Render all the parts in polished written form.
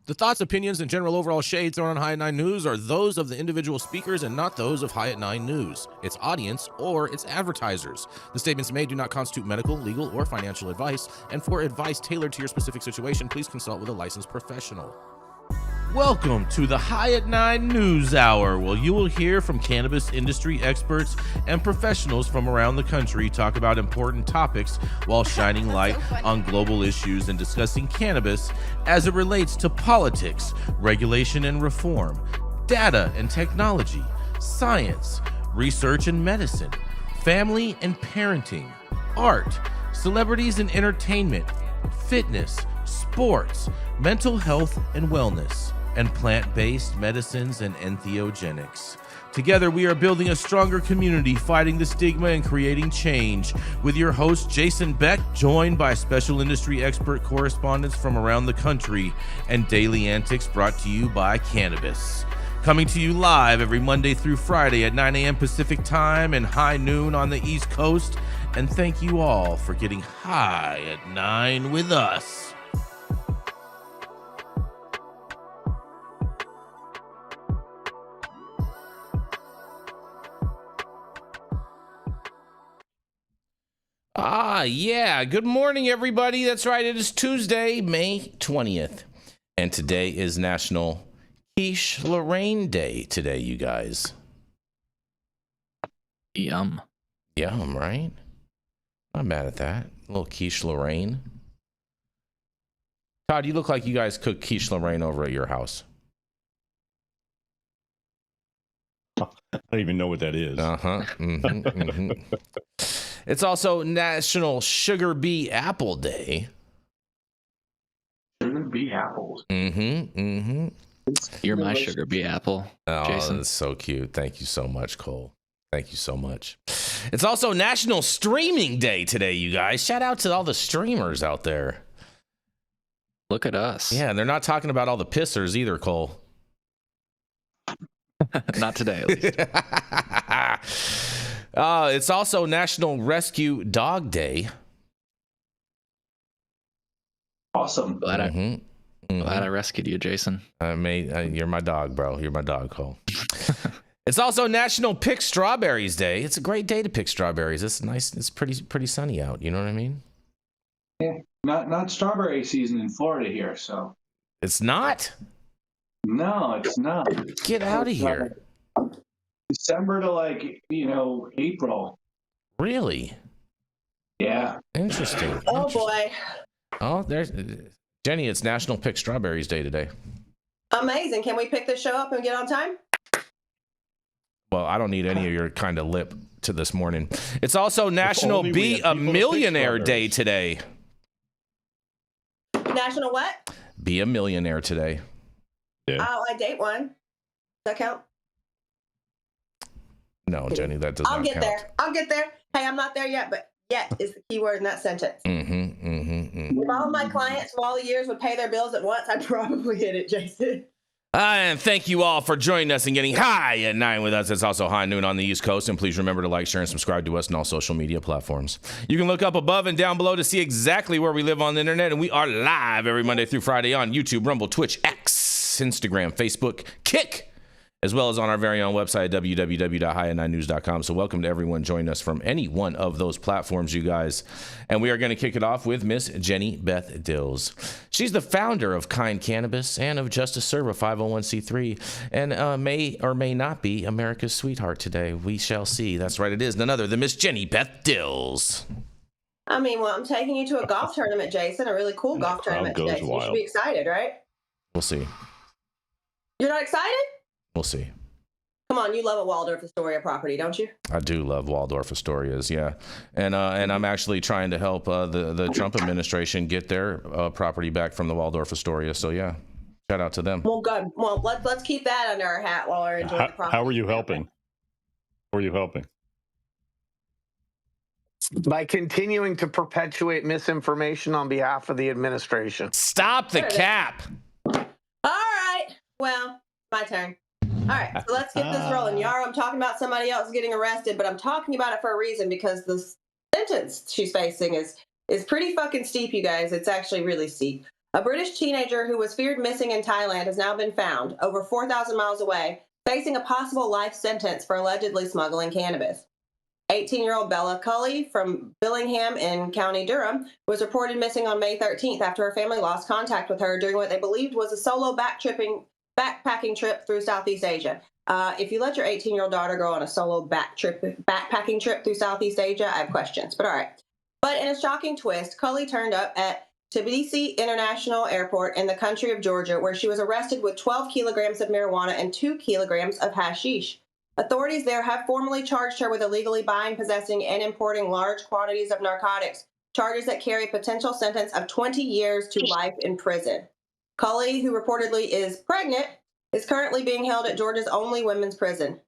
The thoughts, opinions, and general overall shade thrown on High at 9 News are those of the individual speakers and not those of High at 9 News, its audience, or its advertisers. The statements made do not constitute medical, legal, or financial advice, and for advice tailored to your specific situation, please consult with a licensed professional. Welcome to the High at 9 News Hour, where you will hear from cannabis industry experts and professionals from around the country talk about important topics while shining light on global issues and discussing cannabis as it relates to politics, regulation and reform, data and technology, science, research and medicine, family and parenting, art, celebrities and entertainment, fitness, sports, mental health and wellness, and plant-based medicines and entheogenics. Together, we are building a stronger community, fighting the stigma and creating change. With your host, Jason Beck, joined by special industry expert correspondents from around the country, and daily antics brought to you by Cannabis. Coming to you live every Monday through Friday at 9 a.m. Pacific Time and high noon on the East Coast. And thank you all for getting high at 9 with us. Yeah. Good morning, everybody. That's right. It is Tuesday, May 20th. And today is National Quiche Lorraine Day today, you guys. Yum. Yum, right? Not mad at that. A little quiche Lorraine. Todd, you look like you guys cook quiche Lorraine over at your house. I don't even know what that is. Uh-huh. Mm-hmm, mm-hmm. It's also National SugarBee Apple Day. SugarBee apples. Mm-hmm, mm-hmm. You're my SugarBee apple, Jason. That's so cute. Thank you so much, Cole. Thank you so much. It's also National Streaming Day today, you guys. Shout out to all the streamers out there. Look at us. Yeah, and they're not talking about all the pissers either, Cole. Not today, at least. It's also National Rescue Dog Day. Awesome. Glad I rescued you, Jason. You're my dog, bro. You're my dog, Cole. It's also National Pick Strawberries Day. It's a great day to pick strawberries. It's nice. It's pretty sunny out. You know what I mean? Yeah. Not strawberry season in Florida here, so. It's not? No, it's not. Get out of here. December to April. Really? Yeah. Interesting. Oh boy. Oh, there's Jenny. It's National Pick Strawberries Day today. Amazing. Can we pick this show up and get on time? Well, I don't need any of your kind of lip to this morning. It's also National Be a Millionaire Day today. National what? Be a millionaire today. Yeah. Oh, I date one. Does that count? No, Jenny, that does not count. I'll get there. Hey, I'm not there yet, but yet is the key word in that sentence. If all of my clients from all the years would pay their bills at once, I'd probably hit it, Jason. And thank you all for joining us and getting high at 9 with us. It's also high noon on the East Coast. And please remember to like, share, and subscribe to us on all social media platforms. You can look up above and down below to see exactly where we live on the internet. And we are live every Monday through Friday on YouTube, Rumble, Twitch, X, Instagram, Facebook, Kick, as well as on our very own website at www.highat9news.com. So welcome to everyone joining us from any one of those platforms, you guys. And we are going to kick it off with Miss Jenny Beth Dills. She's the founder of Kind Cannabis and of Justice Serve, a 501c3, and may or may not be America's sweetheart today. We shall see. That's right, it is none other than Miss Jenny Beth Dills. I mean, well, I'm taking you to a golf tournament, Jason, a really cool golf tournament today. So you should be excited, right? We'll see. You're not excited? We'll see. Come on, you love a Waldorf Astoria property, don't you? I do love Waldorf Astorias, yeah. And I'm actually trying to help the Trump administration get their property back from the Waldorf Astoria. So, yeah, shout out to them. Well, good. Well, let's keep that under our hat while we're enjoying the property. How are you helping? How are you helping? By continuing to perpetuate misinformation on behalf of the administration. Stop the cap. All right. Well, my turn. All right, so let's get this rolling. Yarrow, I'm talking about somebody else getting arrested, but I'm talking about it for a reason because the sentence she's facing is pretty fucking steep, you guys. It's actually really steep. A British teenager who was feared missing in Thailand has now been found, over 4,000 miles away, facing a possible life sentence for allegedly smuggling cannabis. 18-year-old Bella Cully from Billingham in County Durham was reported missing on May 13th after her family lost contact with her during what they believed was a solo backpacking trip through Southeast Asia. If you let your 18-year-old daughter go on a solo backpacking trip through Southeast Asia, I have questions, but all right. But in a shocking twist, Cully turned up at Tbilisi International Airport in the country of Georgia, where she was arrested with 12 kilograms of marijuana and 2 kilograms of hashish. Authorities there have formally charged her with illegally buying, possessing, and importing large quantities of narcotics, charges that carry a potential sentence of 20 years to life in prison. Cully, who reportedly is pregnant, is currently being held at Georgia's only women's prison.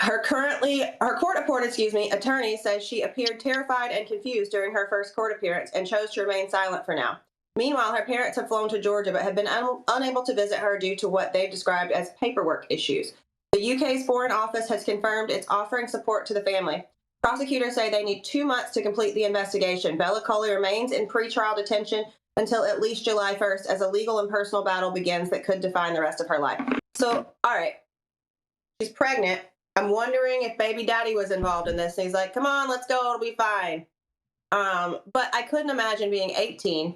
Her court-appointed attorney says she appeared terrified and confused during her first court appearance and chose to remain silent for now. Meanwhile, her parents have flown to Georgia but have been unable to visit her due to what they've described as paperwork issues. The UK's Foreign Office has confirmed it's offering support to the family. Prosecutors say they need 2 months to complete the investigation. Bella Cully remains in pretrial detention until at least July 1st as a legal and personal battle begins that could define the rest of her life. So, all right, she's pregnant. I'm wondering if baby daddy was involved in this. And he's like, come on, let's go, it'll be fine. But I couldn't imagine being 18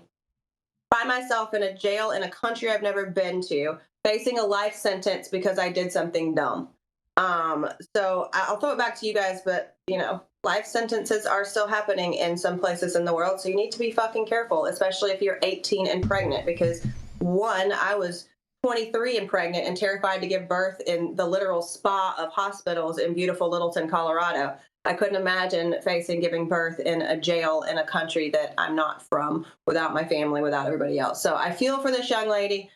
by myself in a jail in a country I've never been to, facing a life sentence because I did something dumb. So I'll throw it back to you guys, but, you know, life sentences are still happening in some places in the world, so you need to be fucking careful, especially if you're 18 and pregnant, because, one, I was 23 and pregnant and terrified to give birth in the literal spa of hospitals in beautiful Littleton, Colorado. I couldn't imagine facing giving birth in a jail in a country that I'm not from, without my family, without everybody else. So I feel for this young lady.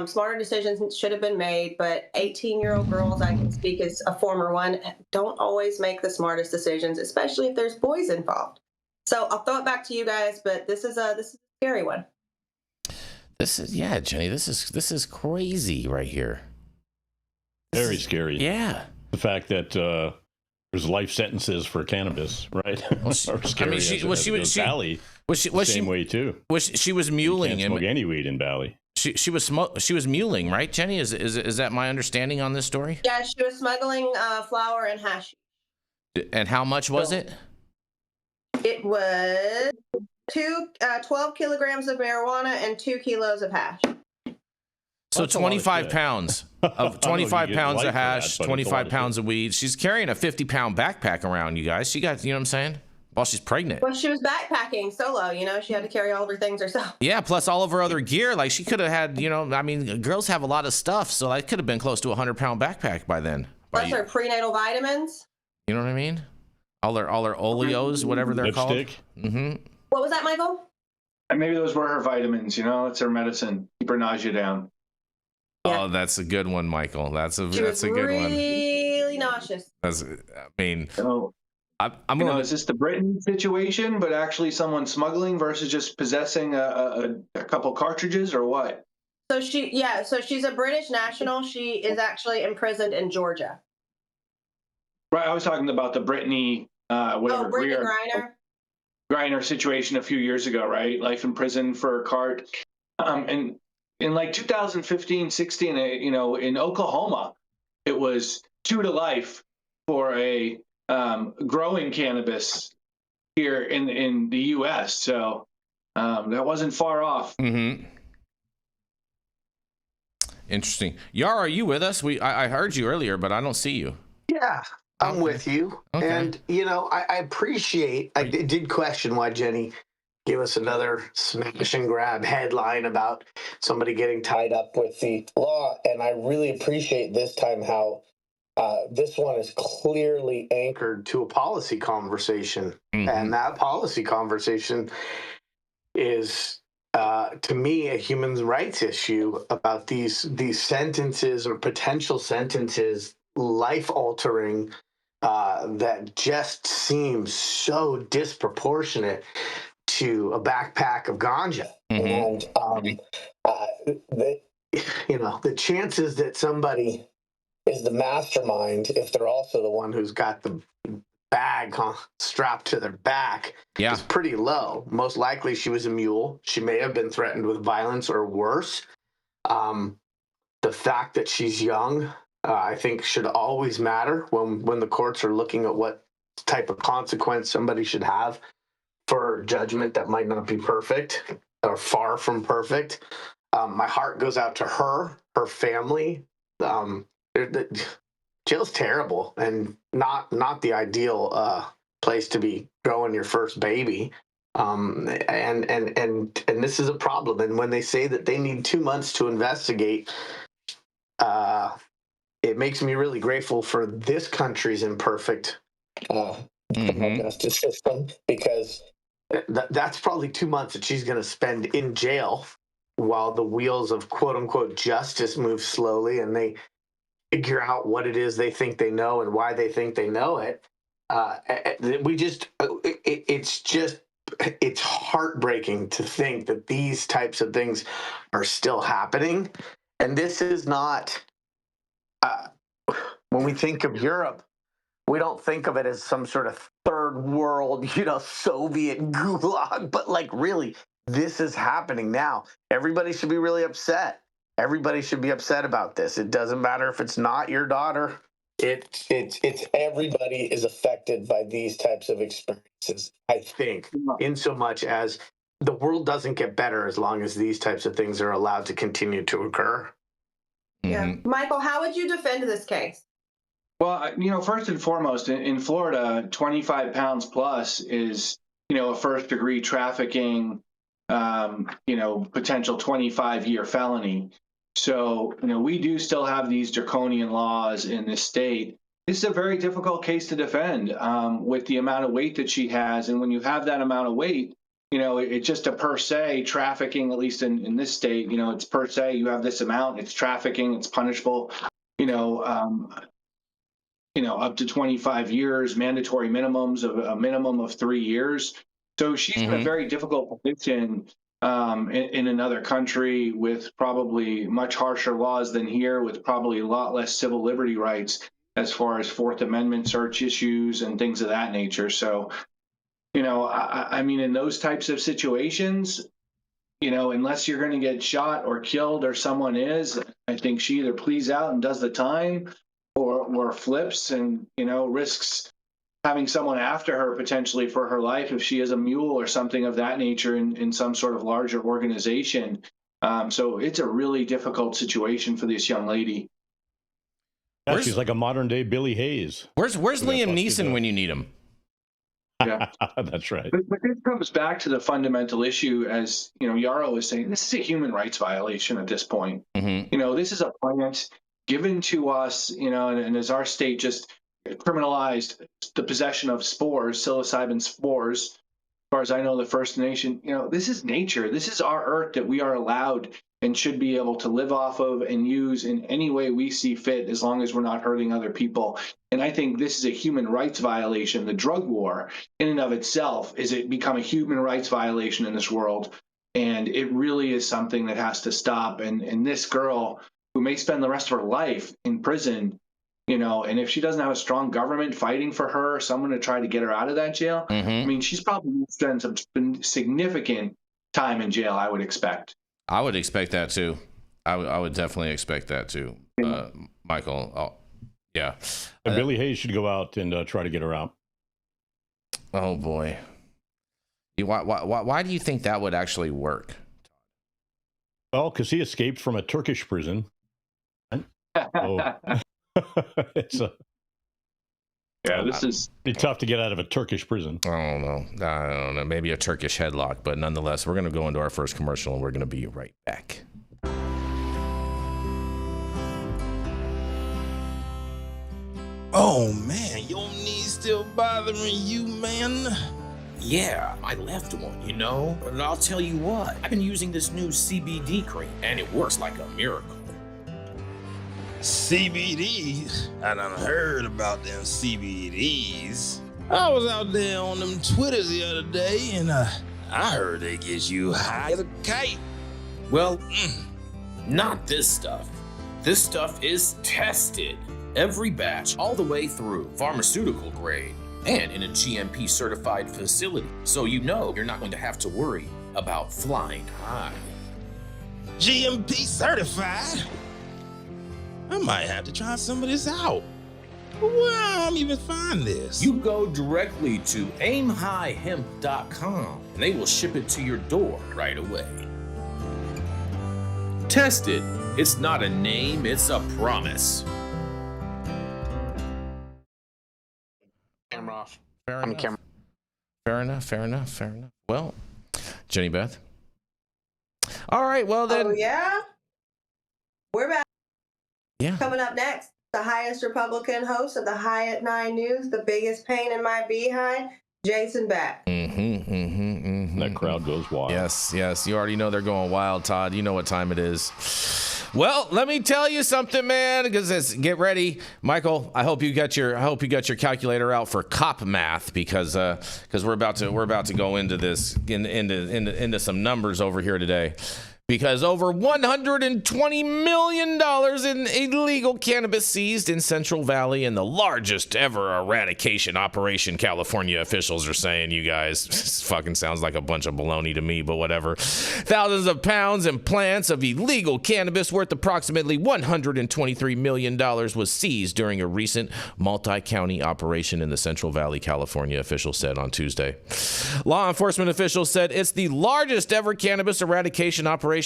Smarter decisions should have been made, but 18-year-old girls, I can speak as a former one, don't always make the smartest decisions, especially if there's boys involved. So I'll throw it back to you guys, but this is a scary one. Jenny, this is crazy right here. Very scary. Yeah. The fact that there's life sentences for cannabis, right? Well, she was muling. You can't smoke any weed in Bali. She was muling, right, Jenny? Is that my understanding on this story? Yeah, she was smuggling flour and hash. And how much was it? It was 12 kilograms of marijuana and 2 kilos of hash. So 25 pounds of 25 pounds of hash, 25 pounds of weed. She's carrying a 50-pound backpack around, you guys. She got, you know what I'm saying? While she's pregnant. Well, she was backpacking solo, you know, she had to carry all of her things herself. Yeah, plus all of her other gear. Like, she could have had, you know, I mean, girls have a lot of stuff, so that could have been close to a 100-pound backpack by then. Plus her prenatal vitamins. You know what I mean? All their oleos, whatever they're called. Mm-hmm. What was that, Michael? And maybe those were her vitamins, you know, it's her medicine. Keep her nausea down. Yeah. Oh, that's a good one, Michael. That's a good one. Really nauseous. I'm gonna. Is this the Britain situation, but actually someone smuggling versus just possessing a couple cartridges, or what? So she's a British national. She is actually imprisoned in Georgia. Right. I was talking about the Brittany, Brittany Griner situation a few years ago, right? Life in prison for a cart. And in like 2015, 16, you know, in Oklahoma, it was 2 to life for a growing cannabis here in the U.S. So that wasn't far off. Mm-hmm. Interesting. Yar, are you with us? I heard you earlier, but I don't see you. Yeah, I'm with you. Okay. And, you know, I appreciate, I did question why Jenny gave us another smash and grab headline about somebody getting tied up with the law. And I really appreciate this time how this one is clearly anchored to a policy conversation. Mm-hmm. And that policy conversation is, to me, a human rights issue about these sentences or potential sentences, life-altering, that just seems so disproportionate to a backpack of ganja. Mm-hmm. And the chances that somebody is the mastermind, if they're also the one who's got the bag strapped to their back is pretty low. Most likely she was a mule. She may have been threatened with violence or worse. The fact that she's young, I think, should always matter when the courts are looking at what type of consequence somebody should have for judgment that might not be perfect or far from perfect. My heart goes out to her family. Jail's terrible and not the ideal place to be growing your first baby. And this is a problem. And when they say that they need 2 months to investigate, it makes me really grateful for this country's imperfect criminal justice system, because that's probably 2 months that she's going to spend in jail while the wheels of quote unquote justice move slowly and they figure out what it is they think they know and why they think they know it. It's heartbreaking to think that these types of things are still happening. And this is not, when we think of Europe, we don't think of it as some sort of third world, Soviet gulag, but like really, this is happening now. Everybody should be really upset. Everybody should be upset about this. It doesn't matter if it's not your daughter. It's everybody is affected by these types of experiences, I think, in so much as the world doesn't get better as long as these types of things are allowed to continue to occur. Yeah. Michael, how would you defend this case? Well, first and foremost, in Florida, 25 pounds plus is, a first degree trafficking, potential 25-year felony. So, we do still have these draconian laws in this state. This is a very difficult case to defend with the amount of weight that she has. And when you have that amount of weight, it's just a per se trafficking, at least in this state, it's per se, you have this amount, it's trafficking, it's punishable, up to 25 years, mandatory minimums of a minimum of 3 years. So she's in a very difficult position in another country with probably much harsher laws than here, with probably a lot less civil liberty rights as far as Fourth Amendment search issues and things of that nature. So, I mean, in those types of situations, unless you're going to get shot or killed or someone is, I think she either pleads out and does the time or flips and, risks having someone after her potentially for her life if she is a mule or something of that nature in some sort of larger organization. So it's a really difficult situation for this young lady. Yeah, she's like a modern day Billy Hayes. Where's Liam Neeson when you need him? Yeah, that's right. But this comes back to the fundamental issue, as Yarrow is saying. This is a human rights violation at this point. This is a plant given to us, and as our state just criminalized the possession of spores, psilocybin spores. As far as I know, the First Nation, this is nature. This is our earth that we are allowed and should be able to live off of and use in any way we see fit, as long as we're not hurting other people. And I think this is a human rights violation. The drug war in and of itself is it become a human rights violation in this world. And it really is something that has to stop. And this girl who may spend the rest of her life in prison, and if she doesn't have a strong government fighting for her, someone to try to get her out of that jail, I mean, she's probably spent some significant time in jail, I would expect. I would expect that too. I would definitely expect that too, Michael. Oh, yeah. And Billy Hayes should go out and try to get her out. Oh boy. Why do you think that would actually work? Well, because he escaped from a Turkish prison. Oh. It's tough to get out of a Turkish prison. I don't know. Maybe a Turkish headlock, but nonetheless, we're going to go into our first commercial and we're going to be right back. Oh man, your knees still bothering you, man? Yeah, my left one, But I'll tell you what, I've been using this new CBD cream, and it works like a miracle. CBDs? I done heard about them CBDs. I was out there on them Twitters the other day, and I heard they get you high as a kite. Well, not this stuff. This stuff is tested. Every batch, all the way through, pharmaceutical grade. and in a GMP certified facility, so you know you're not going to have to worry about flying high. GMP certified? I might have to try some of this out. Where I'm even find this? You go directly to aimhighhemp.com and they will ship it to your door right away. Test it. It's not a name, it's a promise. Camera off. Fair I'm enough. camera. Fair enough. Well, Jenny Beth. All right, well then. Oh, yeah? We're back. Yeah. Coming up next, the highest Republican host of the High at 9 News, the biggest pain in my behind, Jason Beck. That crowd goes wild. Yes. You already know they're going wild, Todd. You know what time it is. Well, let me tell you something, man. Because get ready, Michael. I hope you got your calculator out for cop math because we're about to go into this into some numbers over here today. Because over $120 million in illegal cannabis seized in Central Valley in the largest ever eradication operation, California officials are saying, you guys. This fucking sounds like a bunch of baloney to me, but whatever. Thousands of pounds and plants of illegal cannabis worth approximately $123 million was seized during a recent multi-county operation in the Central Valley, California, officials said on Tuesday. Law enforcement officials said it's the largest ever cannabis eradication operation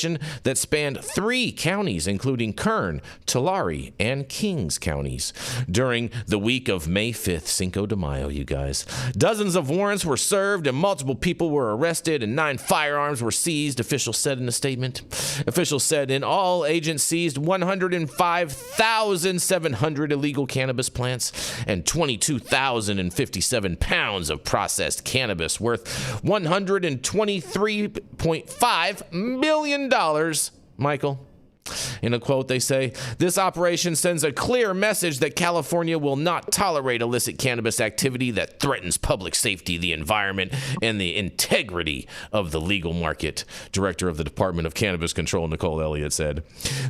that spanned 3 counties, including Kern, Tulare, and Kings counties, during the week of May 5th, Cinco de Mayo, you guys. Dozens of warrants were served and multiple people were arrested and 9 firearms were seized, officials said in a statement. Officials said in all, agents seized 105,700 illegal cannabis plants and 22,057 pounds of processed cannabis worth $123.5 million. Michael. In a quote, they say, this operation sends a clear message that California will not tolerate illicit cannabis activity that threatens public safety, the environment, and the integrity of the legal market. Director of the Department of Cannabis Control, Nicole Elliott, said.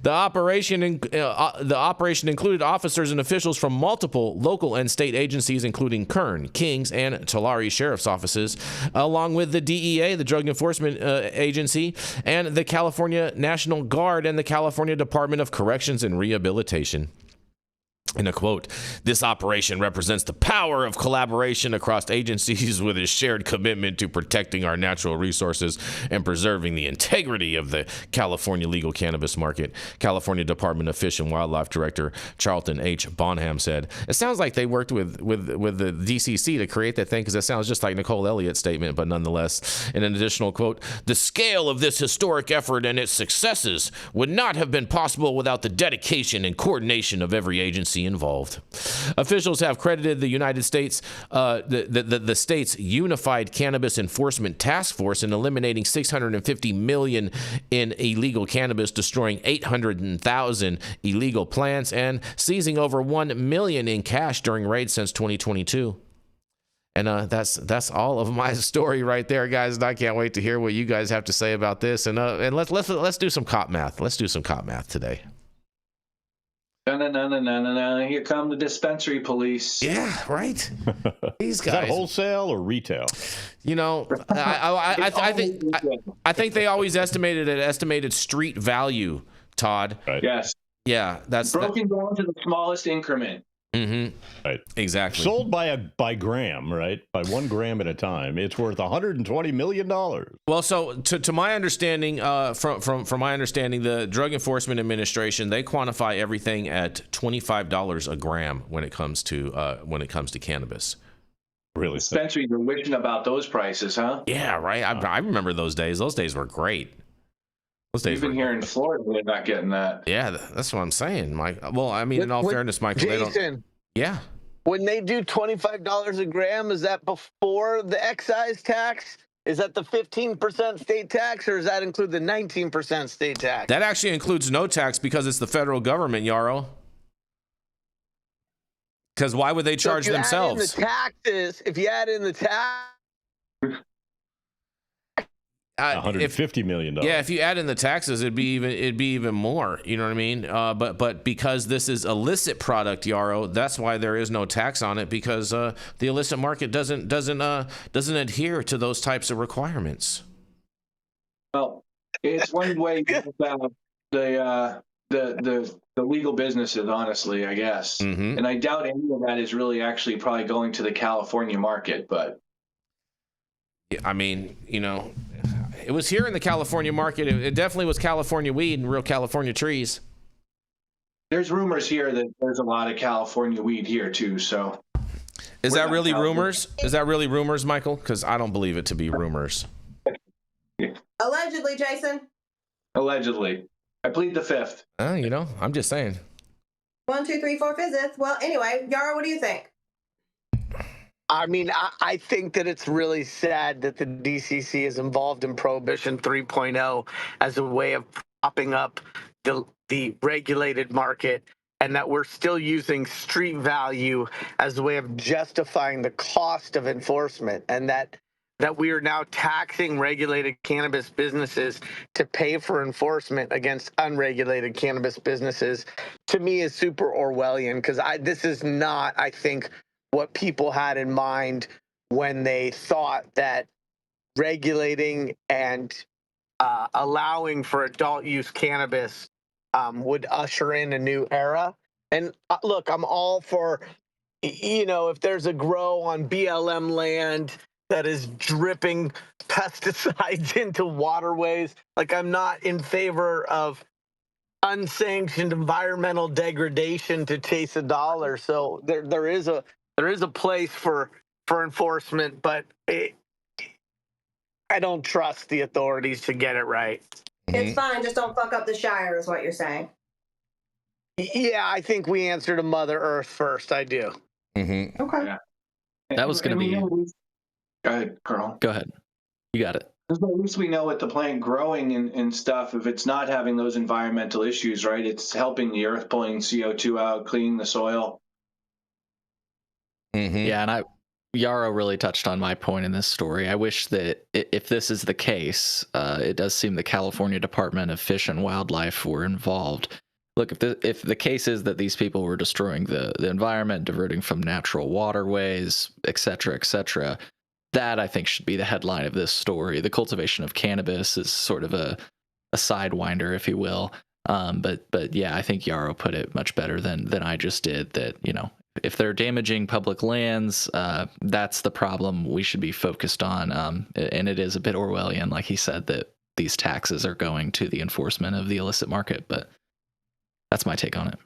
The operation included officers and officials from multiple local and state agencies, including Kern, Kings, and Tulare Sheriff's offices, along with the DEA, the Drug Enforcement Agency, and the California National Guard and the California Department of Corrections and Rehabilitation. In a quote, this operation represents the power of collaboration across agencies with a shared commitment to protecting our natural resources and preserving the integrity of the California legal cannabis market. California Department of Fish and Wildlife Director Charlton H. Bonham said, it sounds like they worked with the DCC to create that thing because it sounds just like Nicole Elliott's statement, but nonetheless, in an additional quote, the scale of this historic effort and its successes would not have been possible without the dedication and coordination of every agency involved. Officials have credited the United States, the state's Unified Cannabis Enforcement Task Force in eliminating $650 million in illegal cannabis, destroying 800,000 illegal plants, and seizing over $1 million in cash during raids since 2022. And that's all of my story right there, guys. And I can't wait to hear what you guys have to say about this. And let's do some cop math. Let's do some cop math today. Here come the dispensary police. Yeah, right. These guys. Is that wholesale or retail? You know, I think they always estimated street value, Todd. Right. Yes. Yeah, that's broken down to the smallest increment. Mm-hmm. Right. Exactly. Sold by gram, right? By 1 gram at a time. It's worth $120 million. Well, so to my understanding, from my understanding, the Drug Enforcement Administration, they quantify everything at $25 a gram when it comes to cannabis. Really? Dispensaries are wishing about those prices, huh? Yeah, right. I remember those days. Those days were great. Even here in Florida, they're not getting that. Yeah, that's what I'm saying, Mike. Well, I mean, in all fairness, Michael, Jason, yeah. When they do $25 a gram, is that before the excise tax? Is that the 15% state tax, or does that include the 19% state tax? That actually includes no tax because it's the federal government, Yarrow. Because why would they charge themselves? If you add in the tax, $150 million. Yeah, if you add in the taxes, it'd be even more. You know what I mean? But because this is illicit product, Yarrow, that's why there is no tax on it, because the illicit market doesn't adhere to those types of requirements. Well, it's one way about the legal businesses, honestly, I guess. Mm-hmm. And I doubt any of that is really actually probably going to the California market, but. I mean, you know, it was here in the California market. It definitely was California weed and real California trees. There's rumors here that there's a lot of California weed here too. So, is that really rumors? Is that really rumors, Michael? Because I don't believe it to be rumors. Allegedly, Jason. Allegedly, I plead the fifth. You know, I'm just saying. 1, 2, 3, 4, fifth. Well, anyway, Yarrow, what do you think? I mean, I think that it's really sad that the DCC is involved in Prohibition 3.0 as a way of propping up the regulated market, and that we're still using street value as a way of justifying the cost of enforcement, and that we are now taxing regulated cannabis businesses to pay for enforcement against unregulated cannabis businesses, to me is super Orwellian, because this is not, I think, what people had in mind when they thought that regulating and allowing for adult use cannabis would usher in a new era. And look, I'm all for, you know, if there's a grow on BLM land that is dripping pesticides into waterways, like, I'm not in favor of unsanctioned environmental degradation to chase a dollar. So there is a place for enforcement, but I don't trust the authorities to get it right. It's fine, just don't fuck up the Shire, is what you're saying. Yeah, I think we answer to Mother Earth first. I do. Mm-hmm. Okay. Yeah. That was going to be. Go ahead, Carl. Go ahead. You got it. At least we know with the plant growing and stuff, if it's not having those environmental issues, right? It's helping the earth, pulling CO2 out, cleaning the soil. Mm-hmm. Yeah, and Yarrow really touched on my point in this story. I wish that if this is the case, it does seem the California Department of Fish and Wildlife were involved. Look, if the case is that these people were destroying the environment, diverting from natural waterways, et cetera, that I think should be the headline of this story. The cultivation of cannabis is sort of a sidewinder, if you will. But yeah, I think Yarrow put it much better than I just did. That, you know, if they're damaging public lands, that's the problem we should be focused on. And it is a bit Orwellian, like he said, that these taxes are going to the enforcement of the illicit market. But that's my take on it.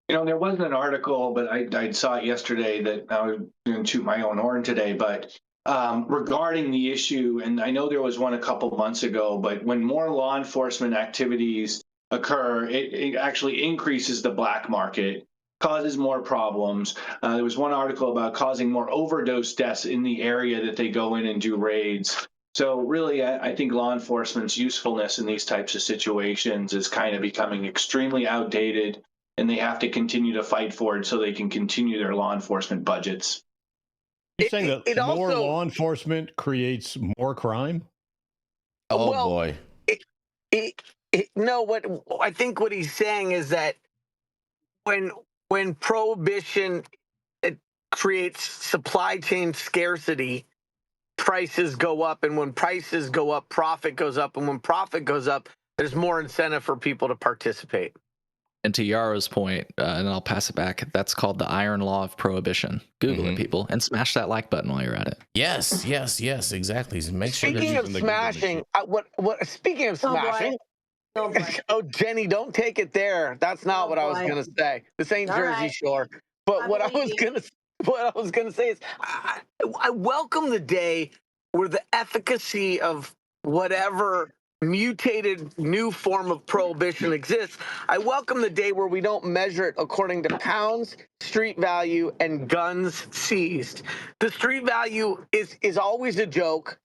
You know, there wasn't an article, but I saw it yesterday that I was going to toot my own horn today, but regarding the issue, and I know there was one a couple months ago, but when more law enforcement activities occur, it actually increases the black market, causes more problems. There was one article about causing more overdose deaths in the area that they go in and do raids. So really, I think law enforcement's usefulness in these types of situations is kind of becoming extremely outdated, and they have to continue to fight for it so they can continue their law enforcement budgets. You're saying that more also, law enforcement creates more crime? Oh, well, boy. No, what I think what he's saying is that when prohibition, it creates supply chain scarcity, prices go up, and when prices go up, profit goes up, and when profit goes up, there's more incentive for people to participate. And to Yarrow's point, and I'll pass it back, that's called the iron law of prohibition. Google it, people, and smash that like button while you're at it. Yes, exactly. So make sure Speaking that of smashing, speaking of smashing, oh, Jenny, don't take it there. That's not what I was gonna say. This ain't Jersey Shore. But what I was gonna say is, I welcome the day where the efficacy of whatever mutated new form of prohibition exists. I welcome the day where we don't measure it according to pounds, street value, and guns seized. The street value is always a joke.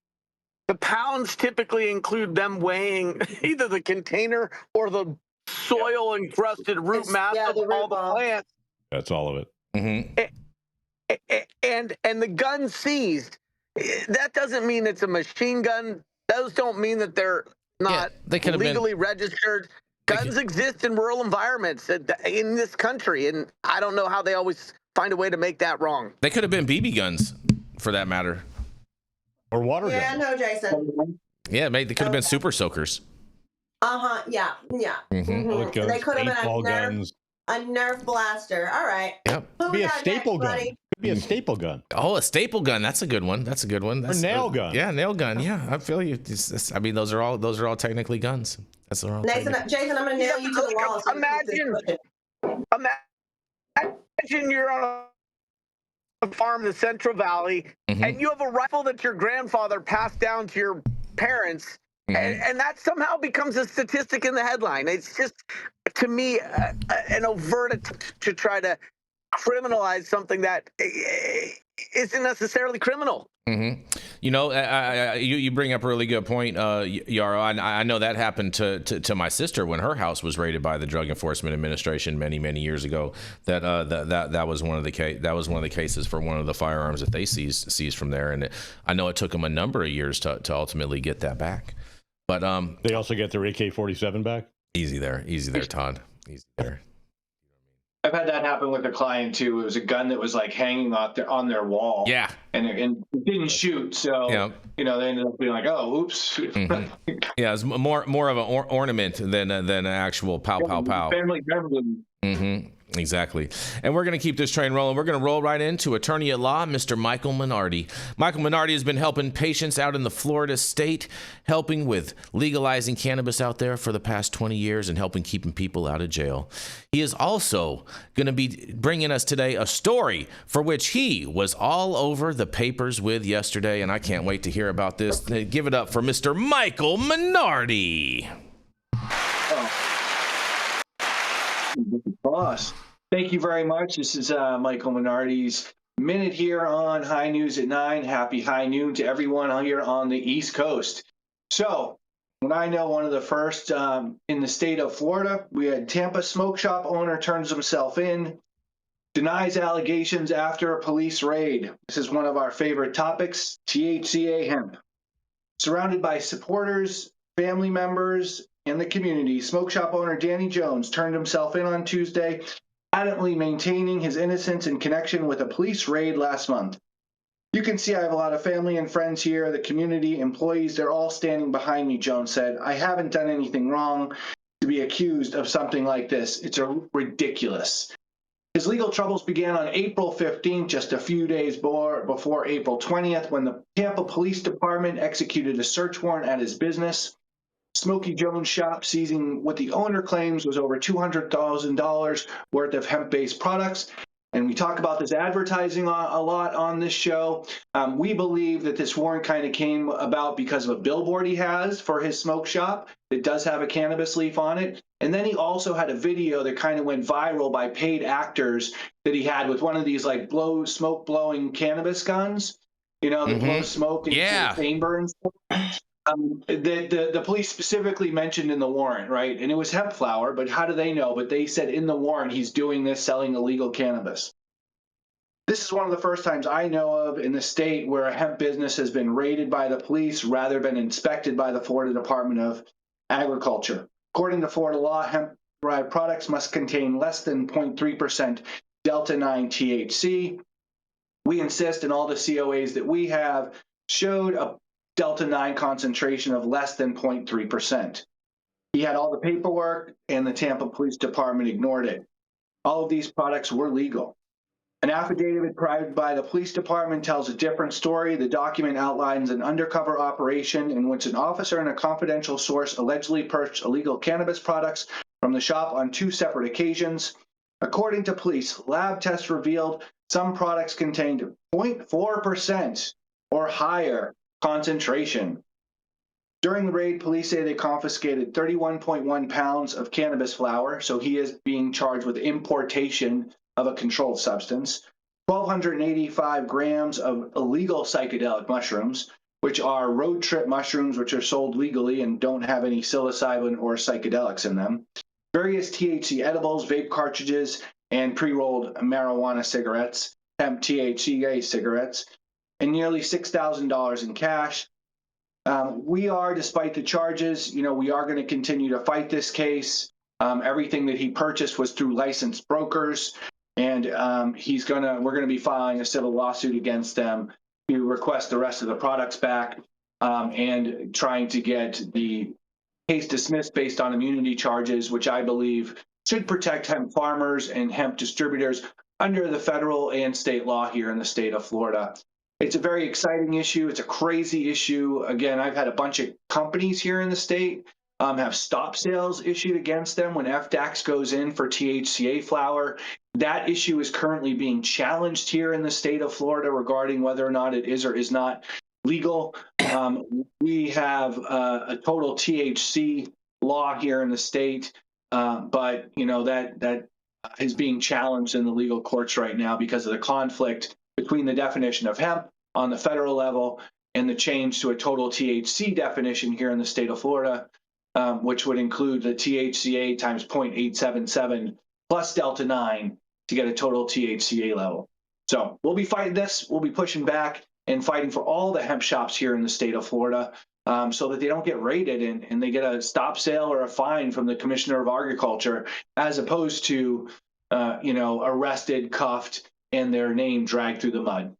The pounds typically include them weighing either the container or the soil encrusted root mass of all the plants. That's all of it. Mm-hmm. And the gun seized. That doesn't mean it's a machine gun those don't mean that they're not they could have been legally registered. Guns exist in rural environments in this country, and I don't know how they always find a way to make that wrong. They could have been BB guns, for that matter, or water guns. Yeah, no, Jason. Yeah, they could have been super soakers. Yeah. Bullet guns, They could have paintball been guns. a Nerf blaster. All right. Yep. Who Could we be a got staple next, gun. buddy? Could be a staple gun. Oh, a staple gun. That's a good one. That's a good one. That's or nail gun. Yeah, nail gun. Yeah, I feel you. I mean, those are all technically guns. That's all. Jason, I'm going to nail you to the wall. Imagine you're on a farm in the Central Valley, and you have a rifle that your grandfather passed down to your parents, and that somehow becomes a statistic in the headline. It's just, to me, an overt attempt to try to criminalize something that isn't necessarily criminal. You know, you bring up a really good point, Yarrow. I know that happened to my sister when her house was raided by the Drug Enforcement Administration many years ago. That was one of the cases for one of the firearms that they seized from there, and I know it took them a number of years to ultimately get that back. But they also get their AK-47 back. Easy there, Todd. Easy there. I've had that happen with a client too. It was a gun that was like hanging on their wall. Yeah. And it didn't shoot. So, you know, they ended up being like, oh, oops. Yeah, it's more of an ornament than an actual pow. Family memory. Exactly. And we're going to keep this train rolling. We're going to roll right into attorney at law, Mr. Michael Minardi. Michael Minardi has been helping patients out in the Florida state, helping with legalizing cannabis out there for the past 20 years and helping keeping people out of jail. He is also going to be bringing us today a story for which he was all over the papers with yesterday, and I can't wait to hear about this. Give it up for Mr. Michael Minardi. Boss. Thank you very much. This is Michael Minardi's Minute here on High News at 9. Happy high noon to everyone here on the East Coast. So, when I know one of the first in the state of Florida, we had Tampa smoke shop owner turns himself in, denies allegations after a police raid. This is one of our favorite topics, THCA hemp. Surrounded by supporters, family members, and the community, smoke shop owner Danny Jones turned himself in on Tuesday, adamantly maintaining his innocence in connection with a police raid last month. You can see I have a lot of family and friends here, the community, employees, they're all standing behind me, Jones said. I haven't done anything wrong to be accused of something like this. It's ridiculous. His legal troubles began on April 15th, just a few days before April 20th, when the Tampa Police Department executed a search warrant at his business, Smokey Jones' shop, seizing what the owner claims was over $200,000 worth of hemp-based products. And we talk about this advertising a lot on this show. We believe that this warrant kind of came about because of a billboard he has for his smoke shop. It does have a cannabis leaf on it. And then he also had a video that kind of went viral by paid actors that he had with one of these like smoke blowing cannabis guns, you know, that blow smoke into the chamber and stuff. The police specifically mentioned in the warrant, right? And it was hemp flower, but how do they know? But they said in the warrant he's doing this, selling illegal cannabis. This is one of the first times I know of in the state where a hemp business has been raided by the police rather than inspected by the Florida Department of Agriculture. According to Florida law, hemp-derived products must contain less than 0.3% Delta-9 THC. We insist, and all the COAs that we have showed a Delta-9 concentration of less than 0.3%. He had all the paperwork, and the Tampa Police Department ignored it. All of these products were legal. An affidavit provided by the police department tells a different story. The document outlines an undercover operation in which an officer and a confidential source allegedly purchased illegal cannabis products from the shop on 2 separate occasions. According to police, lab tests revealed some products contained 0.4% or higher concentration. During the raid, police say they confiscated 31.1 pounds of cannabis flower, so he is being charged with importation of a controlled substance, 1,285 grams of illegal psychedelic mushrooms, which are road trip mushrooms which are sold legally and don't have any psilocybin or psychedelics in them, various THC edibles, vape cartridges, and pre-rolled marijuana cigarettes, hemp THCA cigarettes, and nearly $6,000 in cash. We are, despite the charges, we are going to continue to fight this case. Everything that he purchased was through licensed brokers, and we're going to be filing a civil lawsuit against them to request the rest of the products back, and trying to get the case dismissed based on immunity charges, which I believe should protect hemp farmers and hemp distributors under the federal and state law here in the state of Florida. It's a very exciting issue. It's a crazy issue. Again, I've had a bunch of companies here in the state have stop sales issued against them when FDAX goes in for THCA flower. That issue is currently being challenged here in the state of Florida regarding whether or not it is or is not legal. We have a total THC law here in the state, but that is being challenged in the legal courts right now because of the conflict between the definition of hemp on the federal level and the change to a total THC definition here in the state of Florida, which would include the THCA times 0.877 plus Delta 9 to get a total THCA level. So we'll be fighting this. We'll be pushing back and fighting for all the hemp shops here in the state of Florida, so that they don't get raided and they get a stop sale or a fine from the Commissioner of Agriculture, as opposed to, arrested, cuffed, and their name dragged through the mud.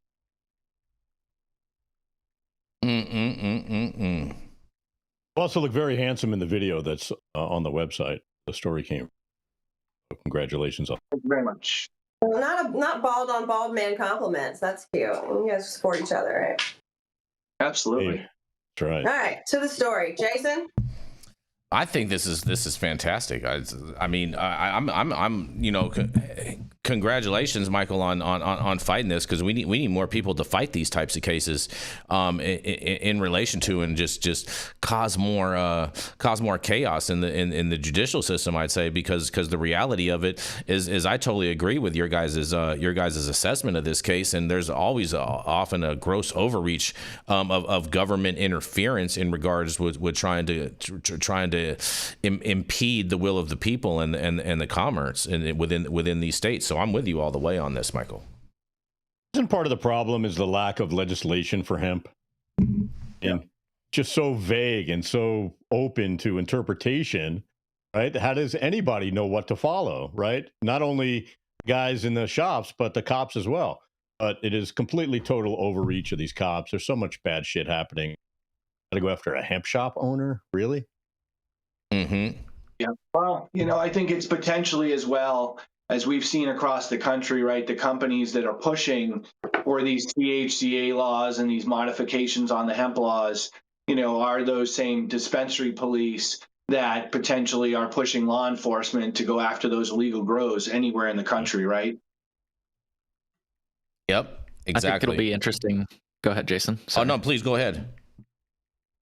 Also look very handsome in the video that's on the website. The story came. Congratulations. Thank you very much. Not bald on bald man compliments. That's cute. You guys support each other, right? Absolutely. Hey, that's right. All right, to the story, Jason. I think this is fantastic. Congratulations, Michael, on fighting this, because we need more people to fight these types of cases, in relation to, and just cause more chaos in the judicial system, I'd say, because the reality of it is I totally agree with your guys' assessment of this case, and there's always often a gross overreach of government interference in regards with trying to impede the will of the people and the commerce within these states. So I'm with you all the way on this, Michael. Isn't part of the problem is the lack of legislation for hemp? And just so vague and so open to interpretation, right? How does anybody know what to follow, right? Not only guys in the shops, but the cops as well. But it is completely total overreach of these cops. There's so much bad shit happening. Got to go after a hemp shop owner? Really? Mm-hmm. Yeah. Well, I think it's potentially, as well as we've seen across the country, right, the companies that are pushing for these THCA laws and these modifications on the hemp laws, are those same dispensary police that potentially are pushing law enforcement to go after those illegal grows anywhere in the country, right? Yep, exactly. I think it'll be interesting. Go ahead, Jason. Sorry. Oh, no, please go ahead.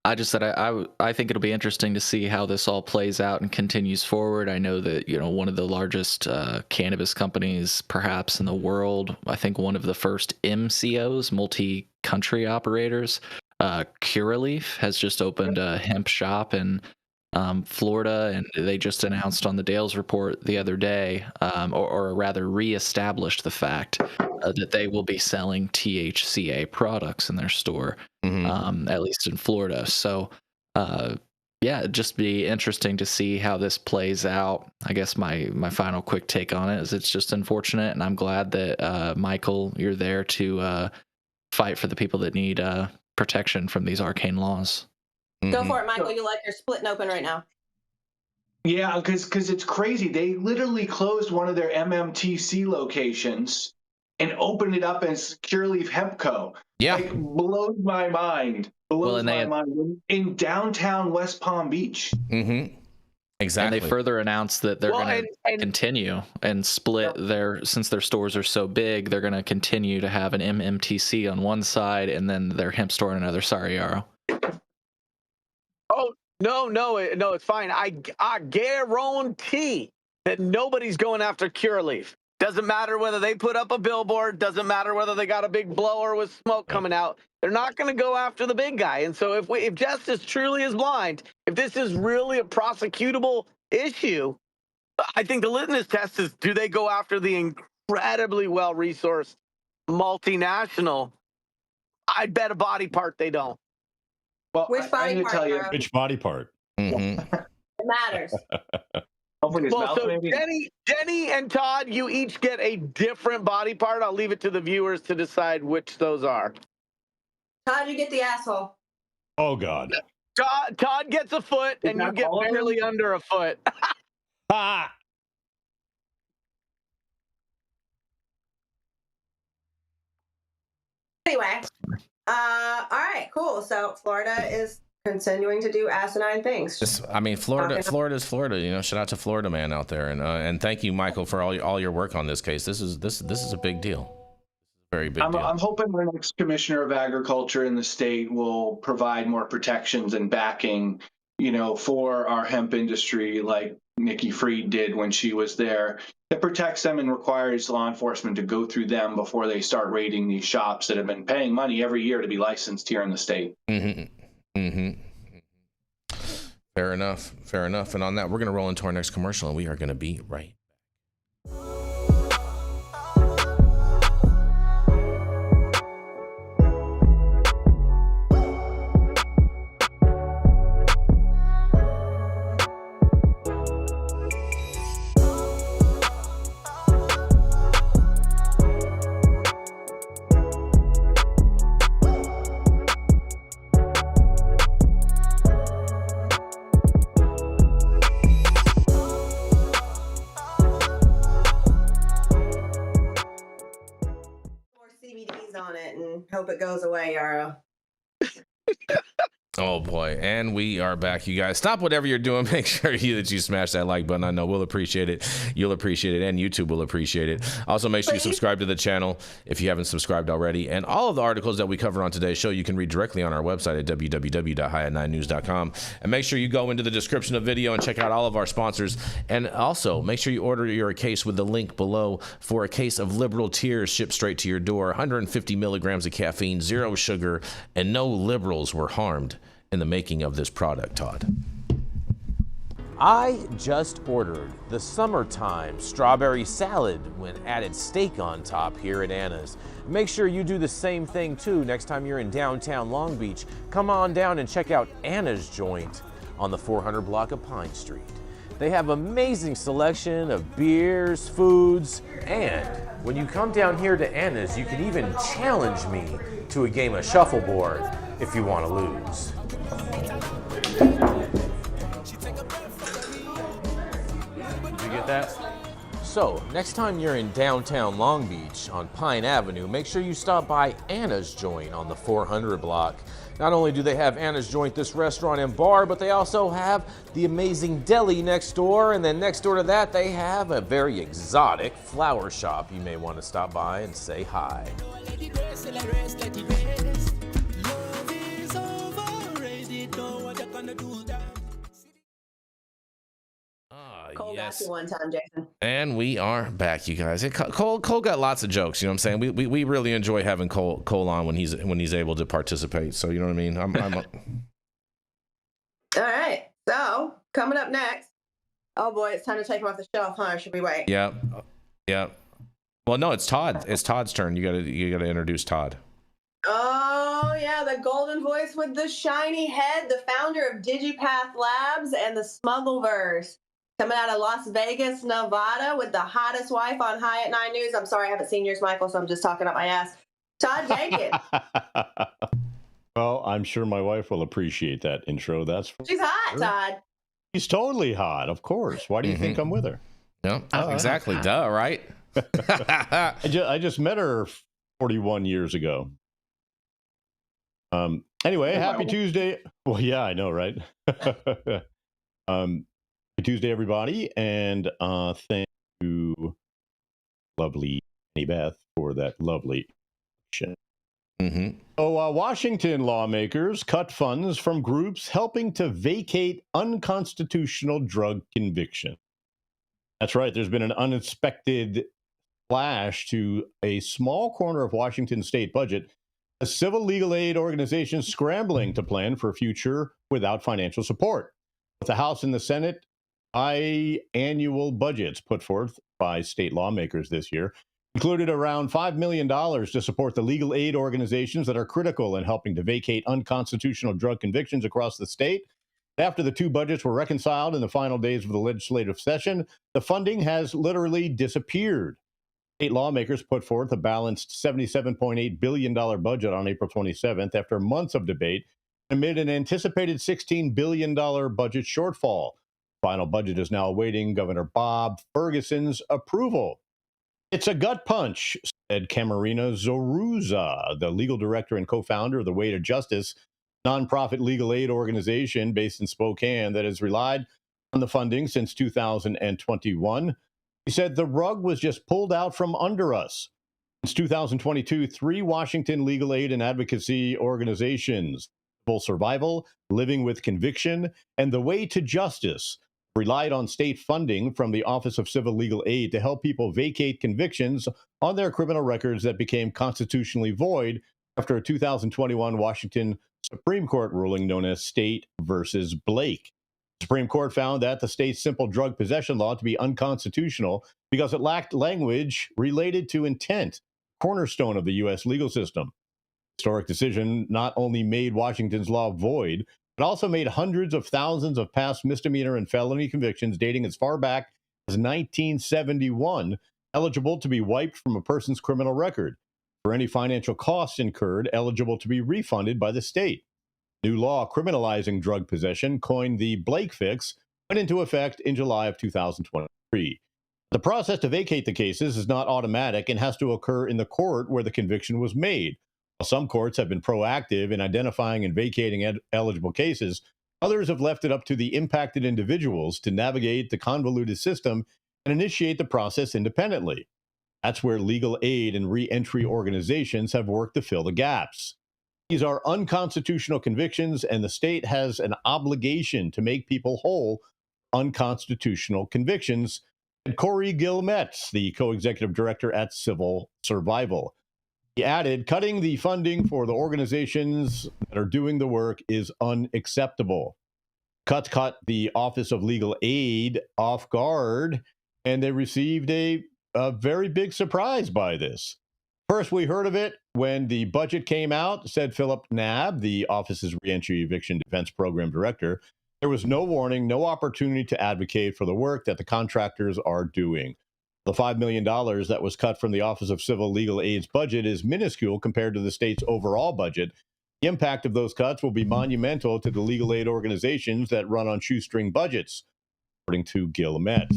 I just said I think it'll be interesting to see how this all plays out and continues forward. I know that, one of the largest cannabis companies perhaps in the world, I think one of the first MCOs, multi-country operators, Curaleaf, has just opened a hemp shop in Florida, and they just announced on the Dales report the other day, or rather reestablished the fact that they will be selling THCA products in their store, at least in Florida. So, it'd just be interesting to see how this plays out. I guess my final quick take on it is it's just unfortunate, and I'm glad that Michael, you're there to fight for the people that need protection from these arcane laws. Go for it, Michael. You're splitting open right now. Yeah, because it's crazy. They literally closed one of their MMTC locations and opened it up as Curaleaf Hemp Co. Yeah. Blows my mind. Mind. In downtown West Palm Beach. Mm-hmm. Exactly. And they further announced that they're going to continue and split since their stores are so big, they're going to continue to have an MMTC on one side and then their hemp store on another. Sorry, Yarrow. Oh, no, it's fine. I guarantee that nobody's going after Curaleaf. Doesn't matter whether they put up a billboard, doesn't matter whether they got a big blower with smoke coming out. They're not going to go after the big guy. And so if justice truly is blind, if this is really a prosecutable issue, I think the litmus test is, do they go after the incredibly well-resourced multinational? I'd bet a body part they don't. Well, Which I body need to part, tell you, Yarrow? Which body part? Mm-hmm. It matters. hopefully his Well, mouth so maybe. Jenny and Todd, you each get a different body part. I'll leave it to the viewers to decide which those are. Todd, you get the asshole. Oh God. Todd gets a foot, Is and you that get all of them? barely under a foot. Ah! Anyway, all right, cool. So Florida is continuing to do asinine things. I mean, Okay. Florida's Florida. You know, shout out to Florida man out there, and thank you, Michael, for all your work on this case. This is a big deal. Very big deal. I'm hoping the next commissioner of agriculture in the state will provide more protections and backing, for our hemp industry, like Nikki Fried did when she was there. That protects them and requires law enforcement to go through them before they start raiding these shops that have been paying money every year to be licensed here in the state. Mm-hmm. Mm-hmm. Fair enough. And on that, we're gonna roll into our next commercial, and we are gonna be right. CBDs on it and hope it goes away, Yarrow. Oh boy, and we are back, you guys. Stop whatever you're doing. Make sure that you smash that like button. I know we'll appreciate it. You'll appreciate it, and YouTube will appreciate it. Also, make sure you subscribe to the channel if you haven't subscribed already. And all of the articles that we cover on today's show, you can read directly on our website at www.highat9news.com. And make sure you go into the description of the video and check out all of our sponsors. And also, make sure you order your case with the link below for a case of Liberal Tears shipped straight to your door. 150 milligrams of caffeine, 0 sugar, and no liberals were harmed in the making of this product, Todd. I just ordered the summertime strawberry salad when added steak on top here at Anna's. Make sure you do the same thing too next time you're in downtown Long Beach. Come on down and check out Anna's joint on the 400 block of Pine Street. They have amazing selection of beers, foods, and when you come down here to Anna's, you can even challenge me to a game of shuffleboard if you want to lose. Did you get that? So, next time you're in downtown Long Beach on Pine Avenue, make sure you stop by Anna's Joint on the 400 block. Not only do they have Anna's Joint, this restaurant and bar, but they also have the amazing deli next door, and then next door to that they have a very exotic flower shop. You may want to stop by and say hi. Cole got Yes. you one time, Jason. And we are back, you guys. Cole got lots of jokes. You know what I'm saying? We really enjoy having Cole on when he's able to participate. So you know what I mean? All right. So coming up next. Oh boy, it's time to take him off the shelf, huh? Or should we wait? Yeah. Well, no, it's Todd. It's Todd's turn. You gotta introduce Todd. Oh yeah, the golden voice with the shiny head, the founder of DigiPath Labs and the Smuggleverse. Coming out of Las Vegas, Nevada, with the hottest wife on High at 9 News. I'm sorry, I haven't seen yours, Michael, so I'm just talking up my ass. Todd Denkin. Well, I'm sure my wife will appreciate that intro. That's for She's hot, sure. Todd. She's totally hot, of course. Why do you think I'm with her? No, exactly. Duh, right? I just met her 41 years ago. Anyway, happy Tuesday. Well, yeah, I know, right? Happy Tuesday, everybody, and thank you, lovely Jenny Beth, for that lovely shit. So, Washington lawmakers cut funds from groups helping to vacate unconstitutional drug conviction. That's right. There's been an unexpected slash to a small corner of Washington state budget. A civil legal aid organization scrambling to plan for a future without financial support. With the House and the Senate biannual budgets put forth by state lawmakers this year, Included around $5 million to support the legal aid organizations that are critical in helping to vacate unconstitutional drug convictions across the state. After the two budgets were reconciled in the final days of the legislative session, the funding has literally disappeared. State lawmakers put forth a balanced $77.8 billion budget on April 27th after months of debate amid an anticipated $16 billion budget shortfall. The final budget is now awaiting Governor Bob Ferguson's approval. It's a gut punch, said Camarina Zoruza, the legal director and co-founder of the Way to Justice, nonprofit legal aid organization based in Spokane that has relied on the funding since 2021. He said the rug was just pulled out from under us. Since 2022, 3 Washington legal aid and advocacy organizations, Full Survival, Living with Conviction, and the Way to Justice, relied on state funding from the Office of Civil Legal Aid to help people vacate convictions on their criminal records that became constitutionally void after a 2021 Washington Supreme Court ruling known as State versus Blake. The Supreme Court found that the state's simple drug possession law to be unconstitutional because it lacked language related to intent, cornerstone of the U.S. legal system. The historic decision not only made Washington's law void, but also made hundreds of thousands of past misdemeanor and felony convictions dating as far back as 1971 eligible to be wiped from a person's criminal record. For any financial costs incurred, eligible to be refunded by the state. New law criminalizing drug possession, coined the Blake fix, went into effect in July of 2023. The process to vacate the cases is not automatic and has to occur in the court where the conviction was made. While some courts have been proactive in identifying and vacating eligible cases, others have left it up to the impacted individuals to navigate the convoluted system and initiate the process independently. That's where legal aid and re-entry organizations have worked to fill the gaps. These are unconstitutional convictions, and the state has an obligation to make people whole unconstitutional convictions. And Corey Gilmet, the co-executive director at Civil Survival. He added, cutting the funding for the organizations that are doing the work is unacceptable. Cuts caught the Office of Legal Aid off guard, and they received a very big surprise by this. First, we heard of it when the budget came out, said Philip Knabb, the office's Reentry Eviction Defense Program Director. There was no warning, no opportunity to advocate for the work that the contractors are doing. The $5 million that was cut from the Office of Civil Legal Aid's budget is minuscule compared to the state's overall budget. The impact of those cuts will be monumental to the legal aid organizations that run on shoestring budgets, according to Gilmet.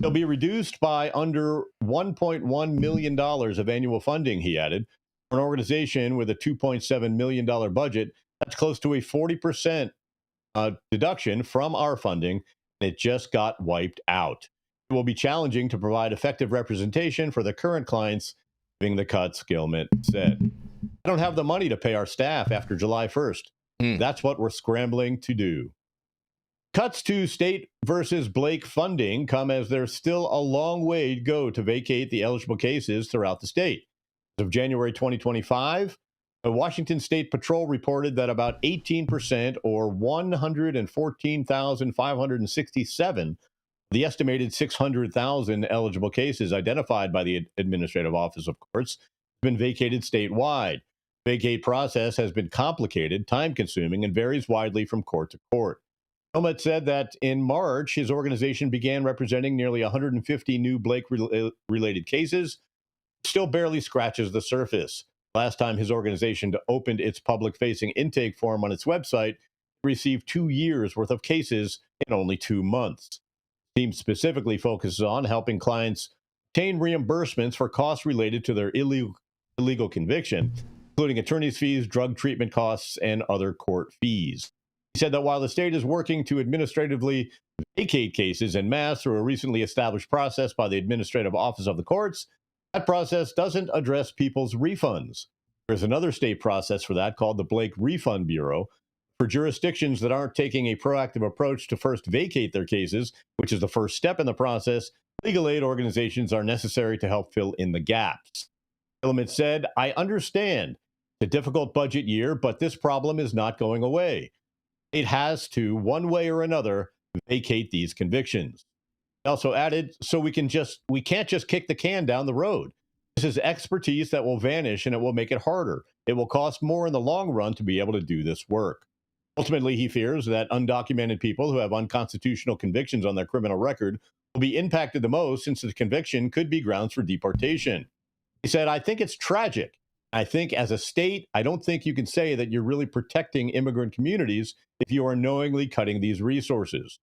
They'll be reduced by under $1.1 million of annual funding, he added. For an organization with a $2.7 million budget, that's close to a 40% deduction from our funding, and it just got wiped out. It will be challenging to provide effective representation for the current clients, giving the cuts, Gilmet said. I don't have the money to pay our staff after July 1st. That's what we're scrambling to do. Cuts to state versus Blake funding come as there's still a long way to go to vacate the eligible cases throughout the state. As of January 2025, the Washington State Patrol reported that about 18%, or 114,567, the estimated 600,000 eligible cases identified by the Administrative Office of Courts have been vacated statewide. The vacate process has been complicated, time-consuming, and varies widely from court to court. Gilmet said that in March, his organization began representing nearly 150 new Blake-related cases. Still barely scratches the surface. Last time his organization opened its public-facing intake form on its website, it received 2 years' worth of cases in only 2 months. The team specifically focuses on helping clients obtain reimbursements for costs related to their illegal conviction, including attorney's fees, drug treatment costs, and other court fees. He said that while the state is working to administratively vacate cases en masse through a recently established process by the Administrative Office of the Courts, that process doesn't address people's refunds. There's another state process for that called the Blake Refund Bureau. For jurisdictions that aren't taking a proactive approach to first vacate their cases, which is the first step in the process, legal aid organizations are necessary to help fill in the gaps. Gilmet said, I understand the difficult budget year, but this problem is not going away. It has to, one way or another, vacate these convictions. He also added, so we can't just kick the can down the road. This is expertise that will vanish, and it will make it harder. It will cost more in the long run to be able to do this work. Ultimately, he fears that undocumented people who have unconstitutional convictions on their criminal record will be impacted the most, since the conviction could be grounds for deportation. He said, I think it's tragic. I think as a state, I don't think you can say that you're really protecting immigrant communities if you are knowingly cutting these resources.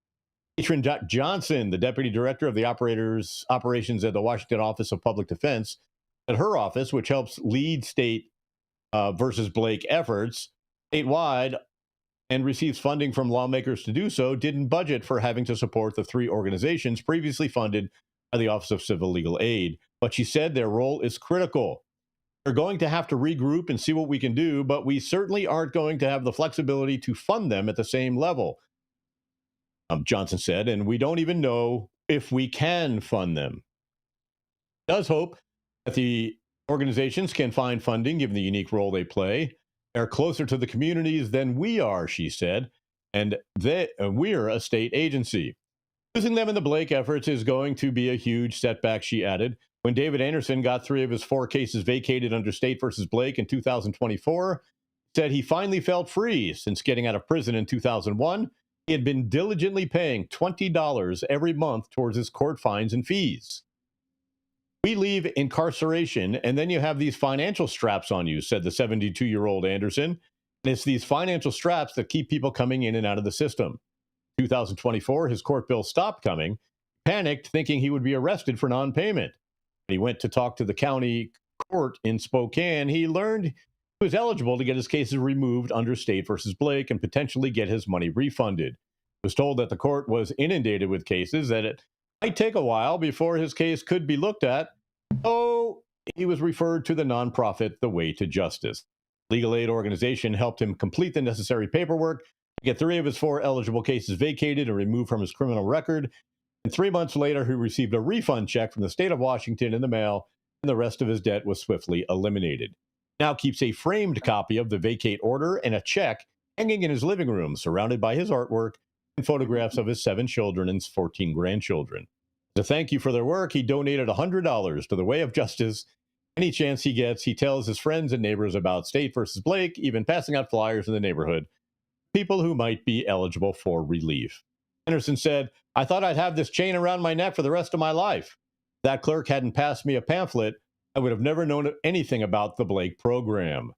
Katrin Johnson, the deputy director of the operations at the Washington Office of Public Defense, at her office, which helps lead state versus Blake efforts statewide and receives funding from lawmakers to do so, didn't budget for having to support the three organizations previously funded by the Office of Civil Legal Aid. But she said their role is critical. We're going to have to regroup and see what we can do, but we certainly aren't going to have the flexibility to fund them at the same level, Johnson said, and we don't even know if we can fund them. Does hope that the organizations can find funding given the unique role they play. They're closer to the communities than we are, she said, and we're a state agency. Losing them in the Blake efforts is going to be a huge setback, she added. When David Anderson got 3 of his 4 cases vacated under State versus Blake in 2024, he said he finally felt free since getting out of prison in 2001. He had been diligently paying $20 every month towards his court fines and fees. We leave incarceration, and then you have these financial straps on you, said the 72-year-old Anderson. And it's these financial straps that keep people coming in and out of the system. 2024, his court bill stopped coming. Panicked, thinking he would be arrested for non-payment. When he went to talk to the county court in Spokane, he learned he was eligible to get his cases removed under State versus Blake and potentially get his money refunded. He was told that the court was inundated with cases, that it might take a while before his case could be looked at. So he was referred to the nonprofit The Way to Justice. Legal aid organization helped him complete the necessary paperwork to get 3 of his 4 eligible cases vacated and removed from his criminal record. And 3 months later, he received a refund check from the state of Washington in the mail, and the rest of his debt was swiftly eliminated. Now keeps a framed copy of the vacate order and a check hanging in his living room, surrounded by his artwork and photographs of his 7 children and 14 grandchildren. As a thank you for their work, he donated $100 to the Way of Justice. Any chance he gets, he tells his friends and neighbors about State versus Blake, even passing out flyers in the neighborhood, people who might be eligible for relief. Anderson said, I thought I'd have this chain around my neck for the rest of my life. If that clerk hadn't passed me a pamphlet, I would have never known anything about the Blake program.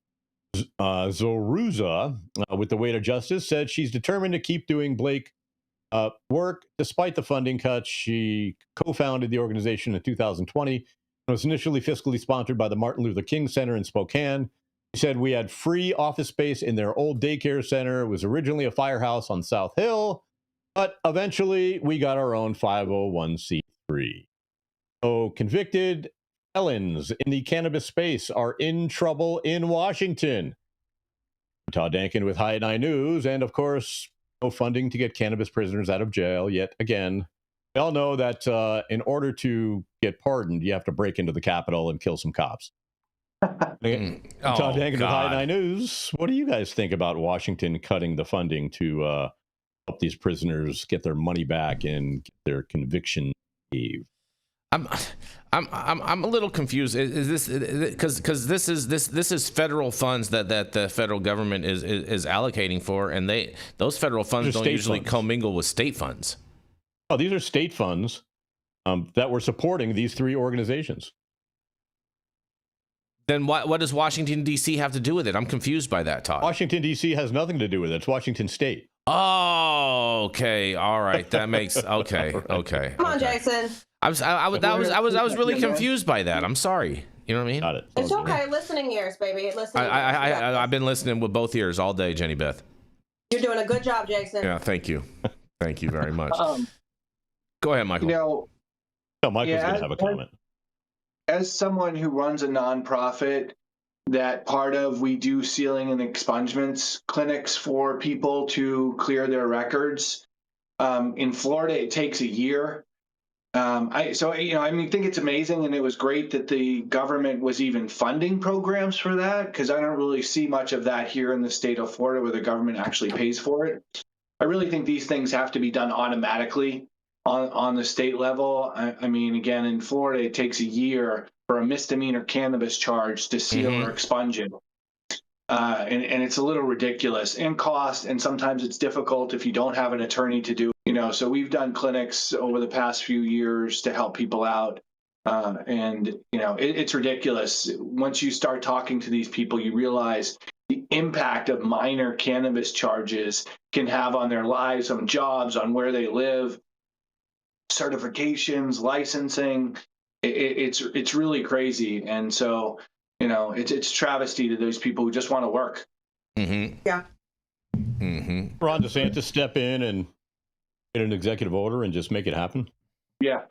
Zoruza, with the Way to Justice, said she's determined to keep doing Blake work despite the funding cuts. She co-founded the organization in 2020 and was initially fiscally sponsored by the Martin Luther King Center in Spokane. She said, we had free office space in their old daycare center. It was originally a firehouse on South Hill, but eventually we got our own 501c3. So convicted felons in the cannabis space are in trouble in Washington. Todd Denkin with High at 9 News, and of course, no funding to get cannabis prisoners out of jail yet again. We all know that in order to get pardoned, you have to break into the Capitol and kill some cops. Todd Denkin with High at 9 News. What do you guys think about Washington cutting the funding to help these prisoners get their money back and get their conviction waived? I'm a little confused. Is this because this is federal funds that the federal government is allocating for, and those federal funds don't usually commingle with state funds. Oh, these are state funds that were supporting these 3 organizations. Then what does Washington D.C. have to do with it? I'm confused by that, Todd. Washington D.C. has nothing to do with it. It's Washington State. Oh, okay, all right, that makes okay. Come on, Jason. I was really confused by that. I'm sorry. You know what I mean? Got it. It's okay. Listening ears, baby. Listening ears. I've been listening with both ears all day, Jenny Beth. You're doing a good job, Jason. Yeah, thank you. Thank you very much. Go ahead, Michael. No, Michael's going to have a comment. As someone who runs a nonprofit, that part of we do sealing and expungements clinics for people to clear their records. In Florida, it takes a year. I think it's amazing, and it was great that the government was even funding programs for that, because I don't really see much of that here in the state of Florida where the government actually pays for it. I really think these things have to be done automatically. on the state level. I mean, again, in Florida, it takes a year for a misdemeanor cannabis charge to seal or expunge it. And it's a little ridiculous in cost, and sometimes it's difficult if you don't have an attorney to do. So we've done clinics over the past few years to help people out, and it's ridiculous. Once you start talking to these people, you realize the impact of minor cannabis charges can have on their lives, on jobs, on where they live, certifications, licensing. It's really crazy, and so. It's travesty to those people who just want to work. Mm-hmm. Yeah. Mm-hmm. Ron DeSantis step in and get an executive order and just make it happen? Yeah.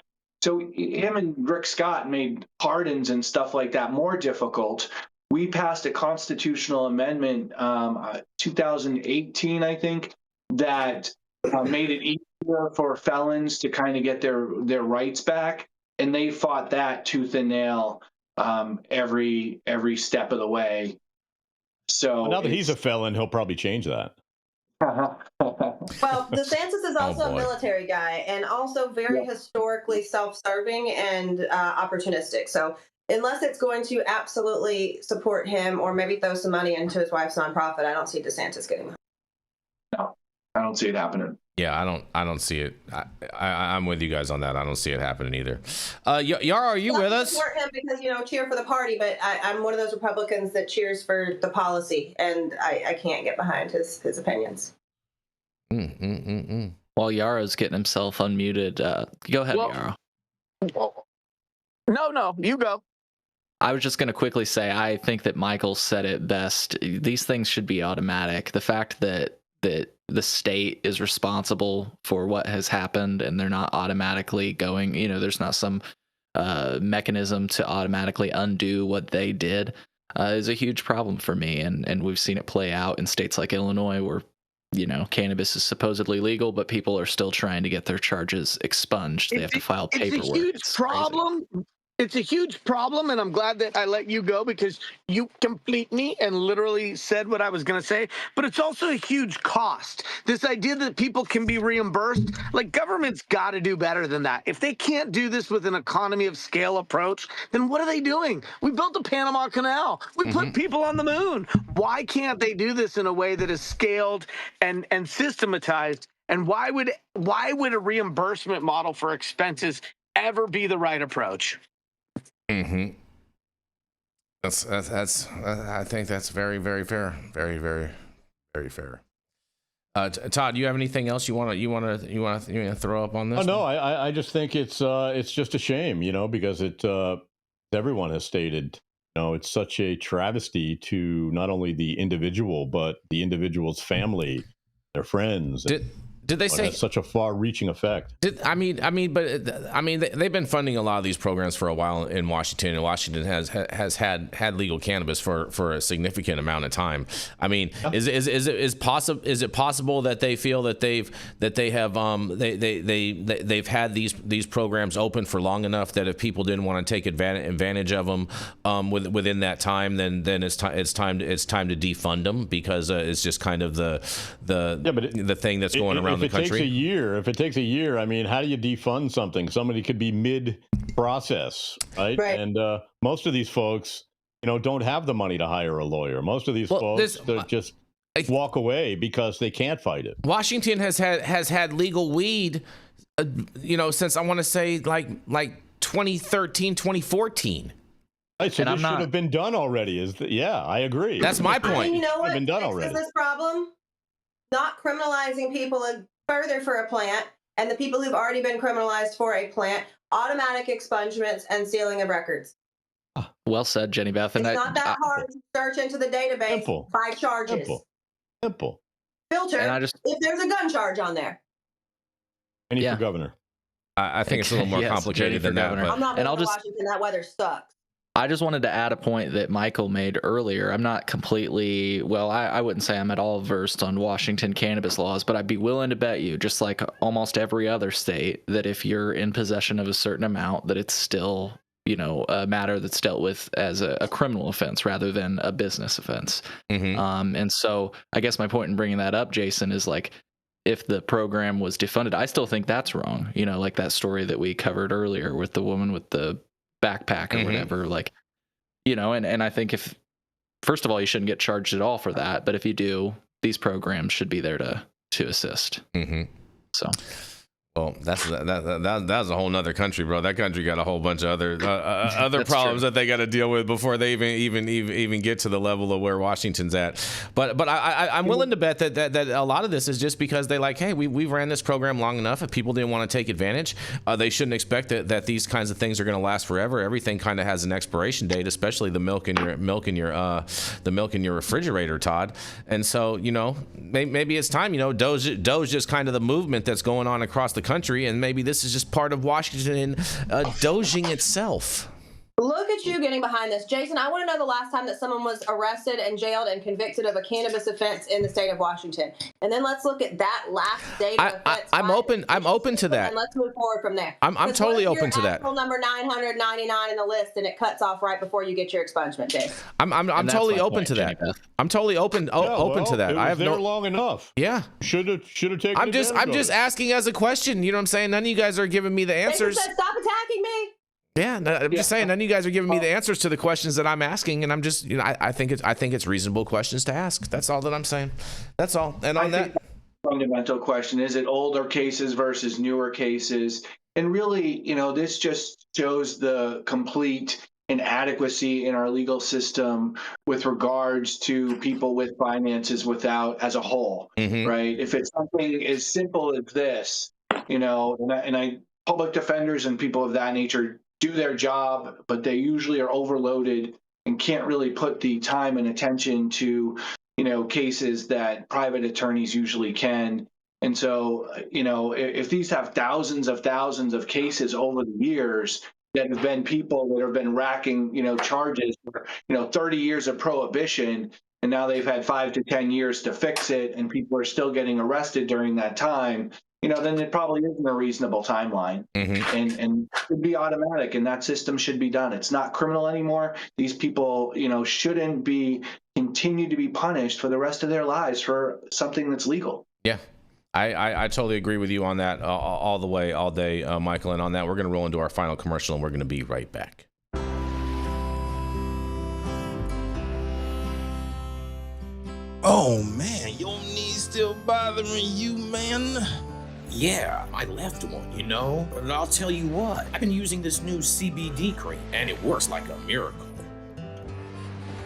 So him and Rick Scott made pardons and stuff like that more difficult. We passed a constitutional amendment, 2018, I think, that made it easier for felons to kind of get their rights back, and they fought that tooth and nail. Every step of the way. So now that he's a felon, he'll probably change that. Well, DeSantis is also a military guy and also very historically self-serving and opportunistic. So unless it's going to absolutely support him or maybe throw some money into his wife's nonprofit, I don't see DeSantis getting. No, I don't see it happening. Yeah, I don't see it. I'm with you guys on that. I don't see it happening either. Yarrow, are you with us? Support him because cheer for the party, but I'm one of those Republicans that cheers for the policy, and I can't get behind his opinions. While Yarrow's getting himself unmuted, go ahead, Yarrow. No, you go. I was just going to quickly say, I think that Michael said it best. These things should be automatic. The fact that the state is responsible for what has happened and they're not automatically going, there's not some mechanism to automatically undo what they did is a huge problem for me. And we've seen it play out in states like Illinois where, cannabis is supposedly legal, but people are still trying to get their charges expunged. They have to file paperwork. It's a huge problem. It's a huge problem, and I'm glad that I let you go because you complete me and literally said what I was going to say. But it's also a huge cost. This idea that people can be reimbursed, like government's got to do better than that. If they can't do this with an economy of scale approach, then what are they doing? We built the Panama Canal. We put people on the moon. Why can't they do this in a way that is scaled and systematized? And why would a reimbursement model for expenses ever be the right approach? Mm-hmm. That's I think that's very, very fair. Very, very, very fair. Todd, do you have anything else you want to throw up on this? Oh no, I just think it's just a shame, because everyone has stated, it's such a travesty to not only the individual but the individual's family, their friends. Did they say it has such a far-reaching effect? They've been funding a lot of these programs for a while in Washington, and Washington has had legal cannabis for a significant amount of time. I mean, is it possible that they feel that they've had these programs open for long enough that if people didn't want to take advantage of them within that time, then it's time to defund them because it's just kind of the thing that's going around the country. If it takes a year, I mean, how do you defund something? Somebody could be mid-process, right? And most of these folks, don't have the money to hire a lawyer. Most of these folks just walk away because they can't fight it. Washington has had legal weed, since I want to say like 2013, 2014. Right, so this should have been done already. I agree. That's my point. You know what been done fixes this problem? Not criminalizing people further for a plant, and the people who've already been criminalized for a plant, automatic expungements and sealing of records. Well said, Jenny Beth. It's not that hard to search into the database by charges. Simple. Filter if there's a gun charge on there. And he's for governor. I think it's a little more complicated than that. I'm not going to Washington. That weather sucks. I just wanted to add a point that Michael made earlier. I'm not completely, I wouldn't say I'm at all versed on Washington cannabis laws, but I'd be willing to bet you, just like almost every other state, that if you're in possession of a certain amount, that it's still, a matter that's dealt with as a criminal offense rather than a business offense. And so I guess my point in bringing that up, Jason, is like, if the program was defunded. I still think that's wrong. You know, like that story that we covered earlier with the woman with the backpack or whatever. Like, you know, and I think if, first of all, you shouldn't get charged at all for that. But if you do, these programs should be there to assist. So. Well, that's a whole nother country, bro. That country got a whole bunch of other problems that they got to deal with before they even get to the level of where Washington's at. But I'm willing to bet that a lot of this is just because they like, hey, we ran this program long enough. If people didn't want to take advantage, they shouldn't expect that these kinds of things are going to last forever. Everything kind of has an expiration date, especially the milk in your refrigerator, Todd. And so, you know, maybe it's time. You know, Doge just kind of the movement that's going on across the country, and maybe this is just part of Washington doging itself. Look at you getting behind this. Jason, I want to know the last time that someone was arrested and jailed and convicted of a cannabis offense in the state of Washington. And then let's look at that last date of offense. I'm open to that. And let's move forward from there. I'm totally open to that. Number 999 in the list, and it cuts off right before you get your expungement date. I'm totally open to that. I'm totally open to that. I have long enough. Yeah. Should have taken. I'm just asking as a question. You know what I'm saying? None of you guys are giving me the answers. Jason said, stop attacking me. Yeah, I'm just saying. None of you guys are giving me the answers to the questions that I'm asking, and I'm just, you know, I think it's reasonable questions to ask. That's all that I'm saying. That's all. And on that fundamental question, is it older cases versus newer cases? And really, you know, this just shows the complete inadequacy in our legal system with regards to people with finances as a whole, right? If it's something as simple as this, you know, and public defenders and people of that nature do their job, but they usually are overloaded and can't really put the time and attention to, you know, cases that private attorneys usually can. And so, you know, if these have thousands of cases over the years that have been people that have been racking, you know, charges for, you know, 30 years of prohibition, and now they've had 5 to 10 years to fix it, and people are still getting arrested during that time, you know, then it probably isn't a reasonable timeline, and should be automatic, and that system should be done. It's not criminal anymore. These people, you know, shouldn't continue to be punished for the rest of their lives for something that's legal. Yeah. I totally agree with you on that all the way, all day, Michael. And on that, we're going to roll into our final commercial, and we're going to be right back. Oh man, your knees still bothering you, man? Yeah, my left one, you know? But I'll tell you what, I've been using this new CBD cream, and it works like a miracle.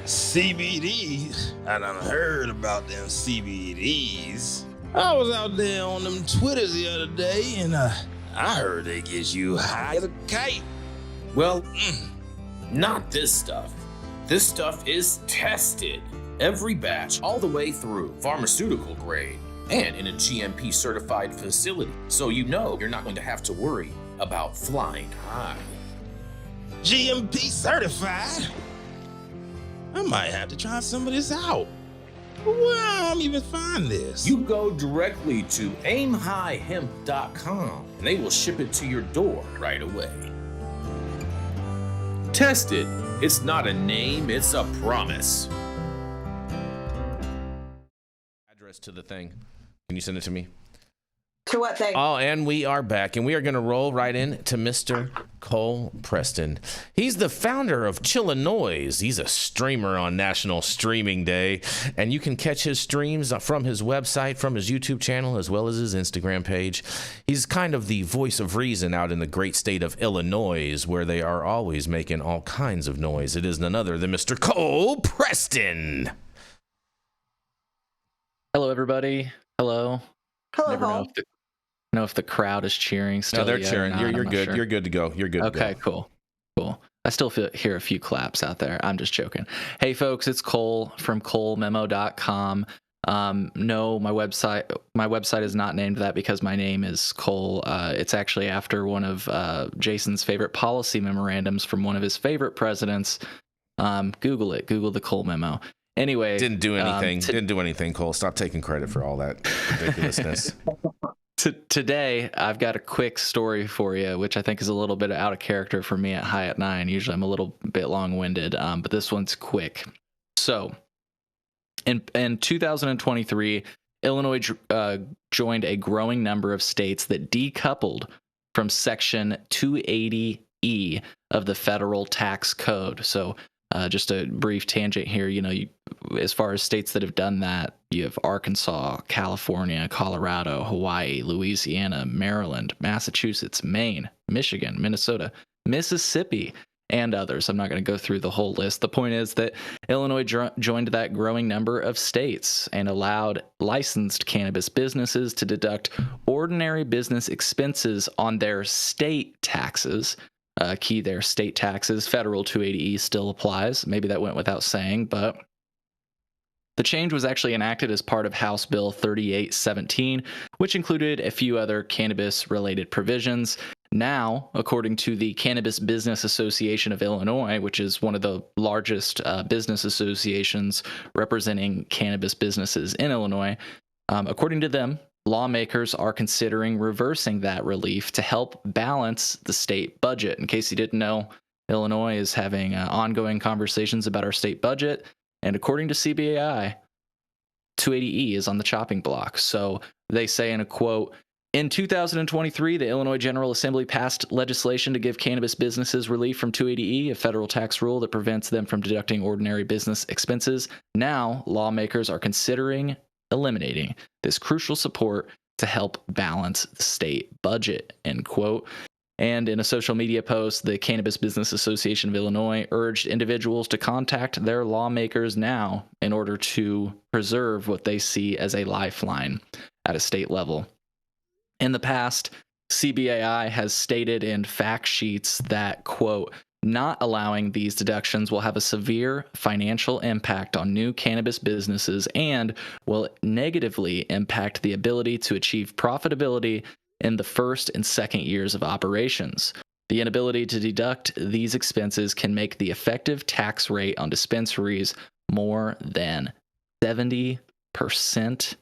CBDs? I done heard about them CBDs. I was out there on them Twitters the other day, and I heard they get you high as a kite. Well, not this stuff. This stuff is tested. Every batch, all the way through, pharmaceutical grade, and in a GMP certified facility. So you know you're not going to have to worry about flying high. GMP certified? I might have to try some of this out. Where I'm even find this? You go directly to aimhighhemp.com and they will ship it to your door right away. Test it. It's not a name, it's a promise. Address to the thing. Can you send it to me? To what thing? Oh, and we are back, and we are going to roll right in to Mr. Cole Preston. He's the founder of Chillinois. He's a streamer on National Streaming Day, and you can catch his streams from his website, from his YouTube channel, as well as his Instagram page. He's kind of the voice of reason out in the great state of Illinois, where they are always making all kinds of noise. It is none other than Mr. Cole Preston. Hello, everybody. Hello. Hello, Never Cole. know if the crowd is cheering still. No, they're yet cheering. or not. You're I'm good. not sure. You're good to go. You're good to go. Okay, cool. I still hear a few claps out there. I'm just joking. Hey, folks, it's Cole from ColeMemo.com. No, my website is not named that because my name is Cole. It's actually after one of Jason's favorite policy memorandums from one of his favorite presidents. Google it. Google the Cole Memo. Anyway, Didn't do anything, Cole. Stop taking credit for all that ridiculousness. Today, I've got a quick story for you, which I think is a little bit out of character for me at High at 9. Usually I'm a little bit long-winded, but this one's quick. So, in 2023, Illinois joined a growing number of states that decoupled from Section 280E of the federal tax code. So just a brief tangent here, as far as states that have done that, you have Arkansas, California, Colorado, Hawaii, Louisiana, Maryland, Massachusetts, Maine, Michigan, Minnesota, Mississippi, and others. I'm not going to go through the whole list. The point is that Illinois joined that growing number of states and allowed licensed cannabis businesses to deduct ordinary business expenses on their state taxes. Key there, state taxes. Federal 280E still applies. Maybe that went without saying, but the change was actually enacted as part of House Bill 3817, which included a few other cannabis-related provisions. Now, according to the Cannabis Business Association of Illinois, which is one of the largest business associations representing cannabis businesses in Illinois, according to them, lawmakers are considering reversing that relief to help balance the state budget. In case you didn't know, Illinois is having ongoing conversations about our state budget, and according to CBAI, 280E is on the chopping block. So they say in a quote, "In 2023, the Illinois General Assembly passed legislation to give cannabis businesses relief from 280E, a federal tax rule that prevents them from deducting ordinary business expenses. Now, lawmakers are considering eliminating this crucial support to help balance the state budget," end quote. And in a social media post, the Cannabis Business Association of Illinois urged individuals to contact their lawmakers now in order to preserve what they see as a lifeline at a state level. In the past, CBAI has stated in fact sheets that, quote, "not allowing these deductions will have a severe financial impact on new cannabis businesses and will negatively impact the ability to achieve profitability in the first and second years of operations. The inability to deduct these expenses can make the effective tax rate on dispensaries more than 70%,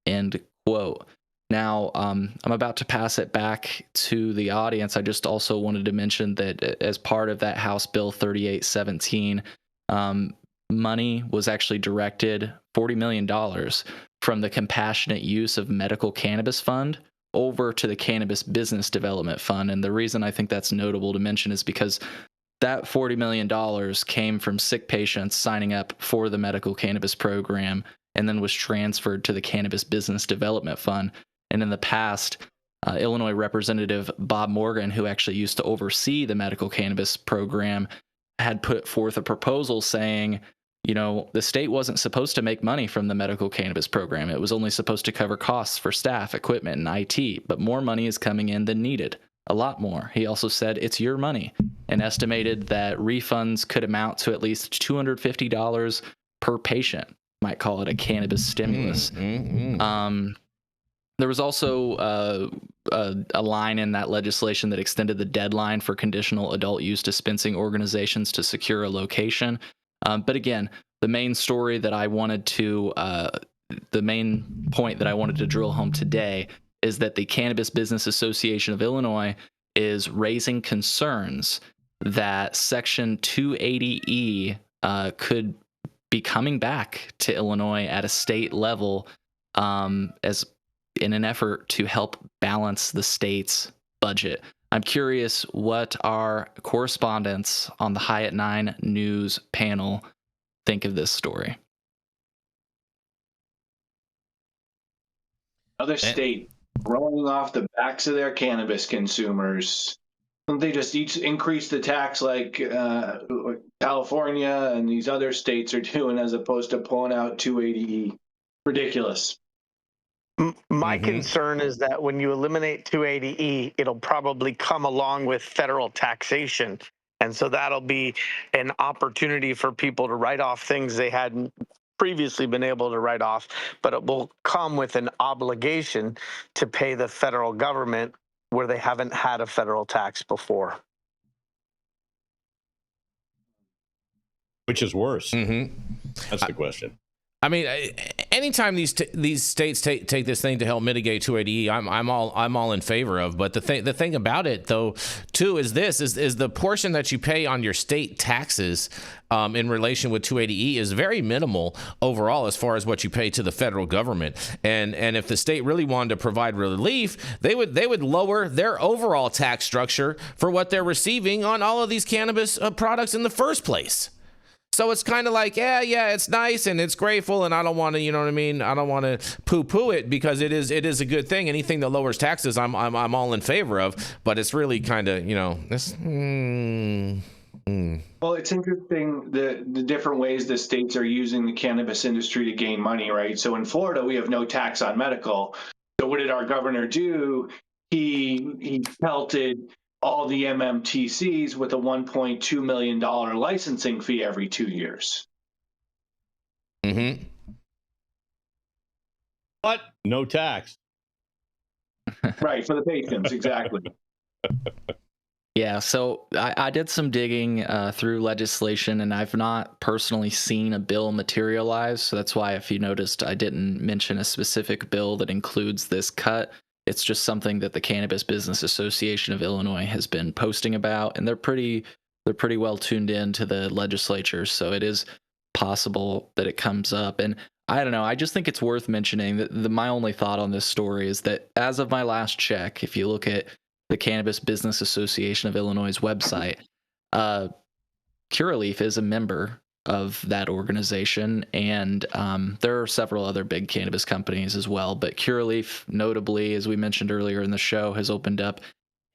end quote. Now, I'm about to pass it back to the audience. I just also wanted to mention that as part of that House Bill 3817, money was actually directed, $40 million, from the Compassionate Use of Medical Cannabis Fund over to the Cannabis Business Development Fund. And the reason I think that's notable to mention is because that $40 million came from sick patients signing up for the medical cannabis program and then was transferred to the Cannabis Business Development Fund. And in the past, Illinois Representative Bob Morgan, who actually used to oversee the medical cannabis program, had put forth a proposal saying, the state wasn't supposed to make money from the medical cannabis program. It was only supposed to cover costs for staff, equipment, and IT, but more money is coming in than needed. A lot more. He also said it's your money and estimated that refunds could amount to at least $250 per patient. Might call it a cannabis stimulus. There was also a line in that legislation that extended the deadline for conditional adult use dispensing organizations to secure a location. But again, the main point that I wanted to drill home today is that the Cannabis Business Association of Illinois is raising concerns that Section 280E could be coming back to Illinois at a state level as in an effort to help balance the state's budget. I'm curious what our correspondents on the High at 9 news panel think of this story. Another state rolling off the backs of their cannabis consumers. Don't they just each increase the tax like California and these other states are doing, as opposed to pulling out 280E? Ridiculous. My concern is that when you eliminate 280E, it'll probably come along with federal taxation. And so that'll be an opportunity for people to write off things they hadn't previously been able to write off, but it will come with an obligation to pay the federal government where they haven't had a federal tax before. Which is worse? That's the question. I mean, anytime these states take this thing to help mitigate 280E, I'm all in favor of. But the thing about it though too is the portion that you pay on your state taxes in relation with 280E is very minimal overall as far as what you pay to the federal government. And if the state really wanted to provide relief, they would lower their overall tax structure for what they're receiving on all of these cannabis products in the first place. So it's kind of like, yeah, it's nice and it's grateful, and I don't want to, you know what I mean? I don't want to poo-poo it because it is a good thing. Anything that lowers taxes, I'm all in favor of. But it's really kind of, you know, this. Well, it's interesting the different ways the states are using the cannabis industry to gain money, right? So in Florida, we have no tax on medical. So what did our governor do? He pelted all the MMTCs with a $1.2 million licensing fee every 2 years. Mm-hmm. But no tax. Right, for the patients, exactly. Yeah, so I did some digging through legislation, and I've not personally seen a bill materialize. So that's why, if you noticed, I didn't mention a specific bill that includes this cut. It's just something that the Cannabis Business Association of Illinois has been posting about, and they're pretty well tuned in to the legislature, so it is possible that it comes up. And I don't know, I just think it's worth mentioning that my only thought on this story is that as of my last check, if you look at the Cannabis Business Association of Illinois' website, Curaleaf is a member of that organization, and there are several other big cannabis companies as well, but Curaleaf, notably, as we mentioned earlier in the show, has opened up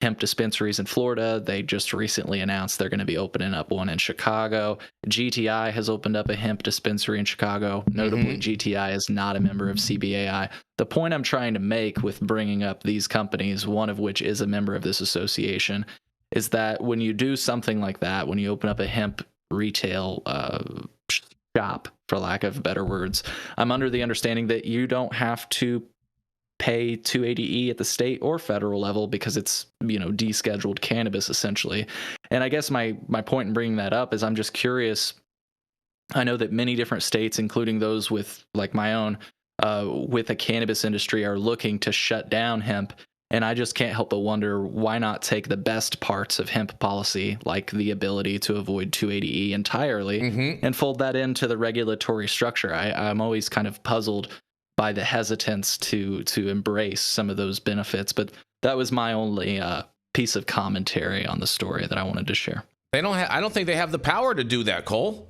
hemp dispensaries in Florida. They just recently announced they're going to be opening up one in Chicago. GTI has opened up a hemp dispensary in Chicago. Notably, GTI is not a member of CBAI. The point I'm trying to make with bringing up these companies, one of which is a member of this association, is that when you do something like that, when you open up a hemp retail shop, for lack of better words, I'm under the understanding that you don't have to pay 280E at the state or federal level because it's, you know, descheduled cannabis essentially. And I guess my point in bringing that up is I'm just curious. I know that many different states, including those with like my own, with a cannabis industry, are looking to shut down hemp. And I just can't help but wonder, why not take the best parts of hemp policy, like the ability to avoid 280E entirely, and fold that into the regulatory structure? I'm always kind of puzzled by the hesitance to embrace some of those benefits. But that was my only piece of commentary on the story that I wanted to share. I don't think they have the power to do that, Cole.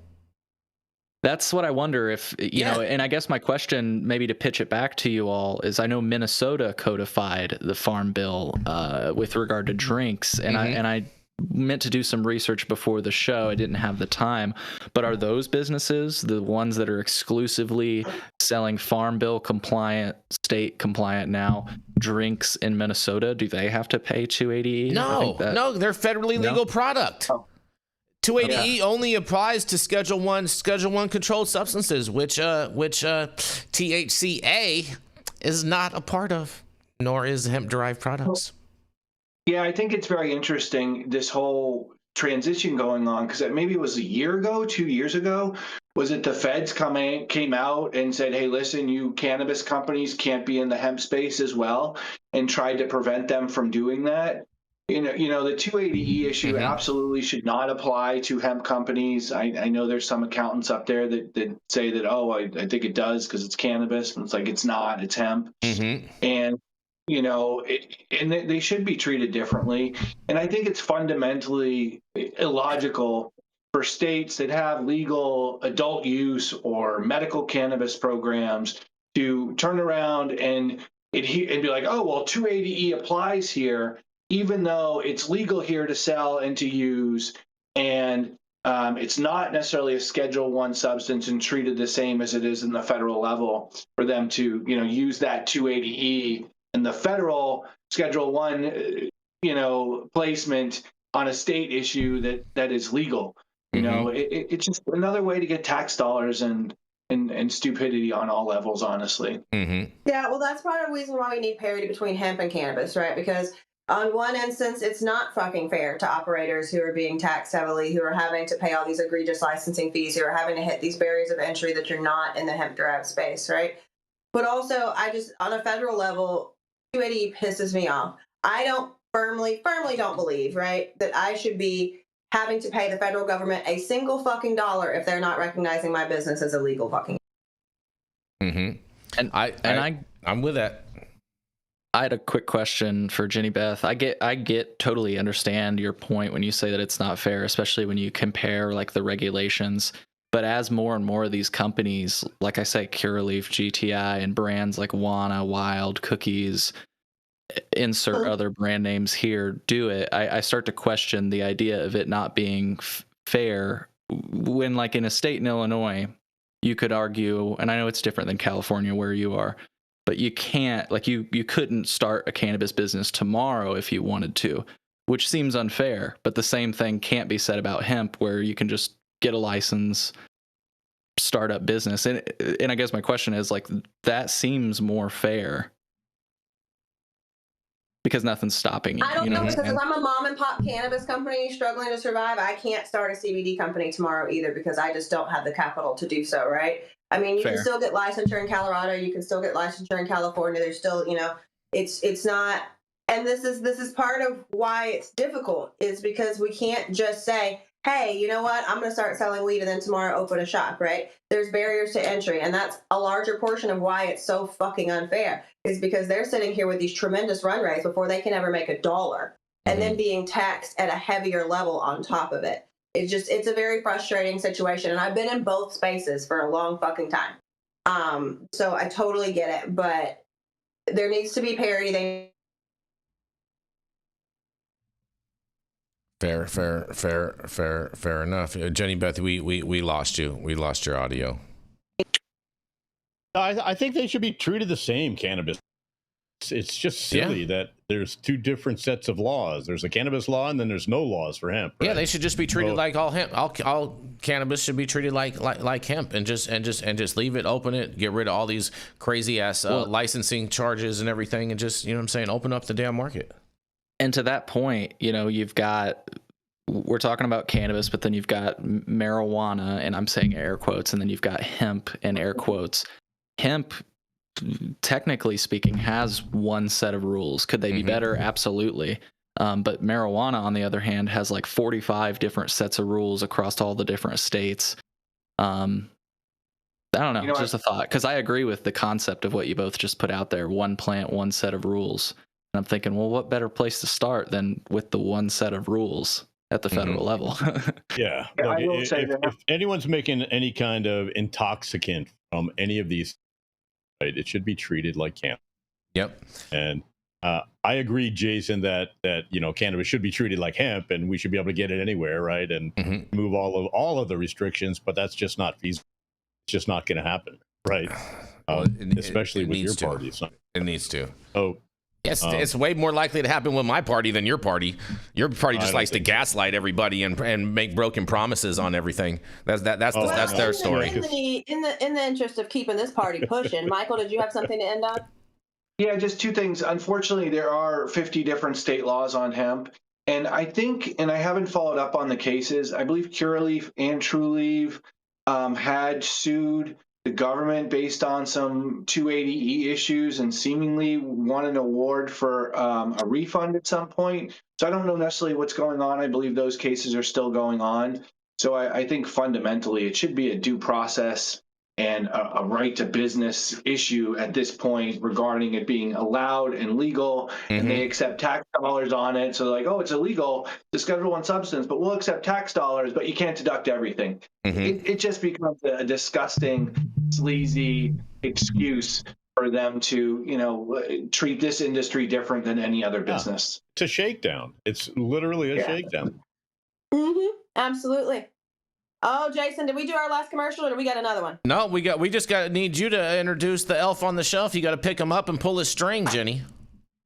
That's what I wonder if, you know, and I guess my question, maybe to pitch it back to you all, is I know Minnesota codified the Farm Bill with regard to drinks, and I meant to do some research before the show. I didn't have the time, but are those businesses, the ones that are exclusively selling Farm Bill compliant, state compliant now, drinks in Minnesota, do they have to pay 280E? No, they're federally legal product. 280E only applies to Schedule 1 controlled substances, which THCA is not a part of, nor is hemp-derived products. Yeah, I think it's very interesting, this whole transition going on, because maybe it was a year ago, 2 years ago, was it the feds came out and said, hey, listen, you cannabis companies can't be in the hemp space as well, and tried to prevent them from doing that. You know, the 280E issue absolutely should not apply to hemp companies. I know there's some accountants up there that say that, oh, I think it does because it's cannabis. And it's like, it's not, it's hemp. And, you know, they should be treated differently. And I think it's fundamentally illogical for states that have legal adult use or medical cannabis programs to turn around and be like, oh, well, 280E applies here, even though it's legal here to sell and to use, and it's not necessarily a Schedule I substance and treated the same as it is in the federal level, for them to, you know, use that 280E and the federal Schedule I, you know, placement on a state issue that is legal. You know, it's just another way to get tax dollars and stupidity on all levels, honestly. Yeah, well, that's part of the reason why we need parity between hemp and cannabis, right? Because on one instance, it's not fucking fair to operators who are being taxed heavily, who are having to pay all these egregious licensing fees, who are having to hit these barriers of entry that you're not in the hemp derived space, right? But also, I just, on a federal level, 280 pisses me off. I don't firmly don't believe, right, that I should be having to pay the federal government a single fucking dollar if they're not recognizing my business as illegal fucking. Mm-hmm. And I'm with that. I had a quick question for Jenny Beth. I totally understand your point when you say that it's not fair, especially when you compare like the regulations. But as more and more of these companies, like I say, Curaleaf, GTI, and brands like Wana, Wild, Cookies, insert other brand names here, do it, I start to question the idea of it not being fair when, like, in a state in Illinois, you could argue, and I know it's different than California where you are, but you can't, like, you couldn't start a cannabis business tomorrow if you wanted to, which seems unfair. But the same thing can't be said about hemp, where you can just get a license, start up business. And I guess my question is, like, that seems more fair because nothing's stopping you. I don't know, because if I'm a mom and pop cannabis company struggling to survive, I can't start a CBD company tomorrow either, because I just don't have the capital to do so, right? I mean, you can still get licensure in Colorado, you can still get licensure in California. There's still, it's not, and this is part of why it's difficult, is because we can't just say, hey, you know what, I'm going to start selling weed and then tomorrow open a shop, right? There's barriers to entry, and that's a larger portion of why it's so fucking unfair, is because they're sitting here with these tremendous run rates before they can ever make $1, and then being taxed at a heavier level on top of it. It's a very frustrating situation, and I've been in both spaces for a long fucking time. So I totally get it, but there needs to be parity. Fair enough. Jenny Beth, we lost you. We lost your audio. I think they should be treated the same, cannabis. It's just silly that there's two different sets of laws. There's a cannabis law, and then there's no laws for hemp. Right? Yeah, they should just be treated like all hemp. All cannabis should be treated like hemp, and just leave it, open it, get rid of all these crazy ass licensing charges and everything, and just, you know what I'm saying, open up the damn market. And to that point, we're talking about cannabis, but then you've got marijuana, and I'm saying air quotes, and then you've got hemp in air quotes. Hemp, technically speaking, has one set of rules. Could they be better? Absolutely. But marijuana, on the other hand, has like 45 different sets of rules across all the different states. I don't know, just a thought, because I agree with the concept of what you both just put out there. One plant, one set of rules. And I'm thinking, well, what better place to start than with the one set of rules at the federal level? Yeah. Look, if anyone's making any kind of intoxicant from any of these, right, it should be treated like cannabis. Yep. And I agree, Jason, that cannabis should be treated like hemp, and we should be able to get it anywhere, right? And move all of the restrictions, but that's just not feasible. It's just not going to happen, right? Especially with your party. It needs to. Oh. It's way more likely to happen with my party than your party. Your party just likes to gaslight everybody and make broken promises on everything. That's their story. In the interest of keeping this party pushing, Michael, did you have something to end on? Yeah, just two things. Unfortunately, there are 50 different state laws on hemp, and I think, and I haven't followed up on the cases, I believe Curaleaf and Trulieve had sued the government based on some 280E issues and seemingly won an award for a refund at some point. So I don't know necessarily what's going on. I believe those cases are still going on. So I think fundamentally it should be a due process and a right to business issue at this point regarding it being allowed and legal, and they accept tax dollars on it. So they're like, oh, it's illegal, the Schedule I substance, but we'll accept tax dollars, but you can't deduct everything. It just becomes a disgusting, sleazy excuse for them to, treat this industry different than any other business. It's a shakedown. It's literally a shakedown. Absolutely. Oh, Jason, did we do our last commercial, or do we got another one? No, we just need you to introduce the elf on the shelf. You got to pick him up and pull his string, Jenny.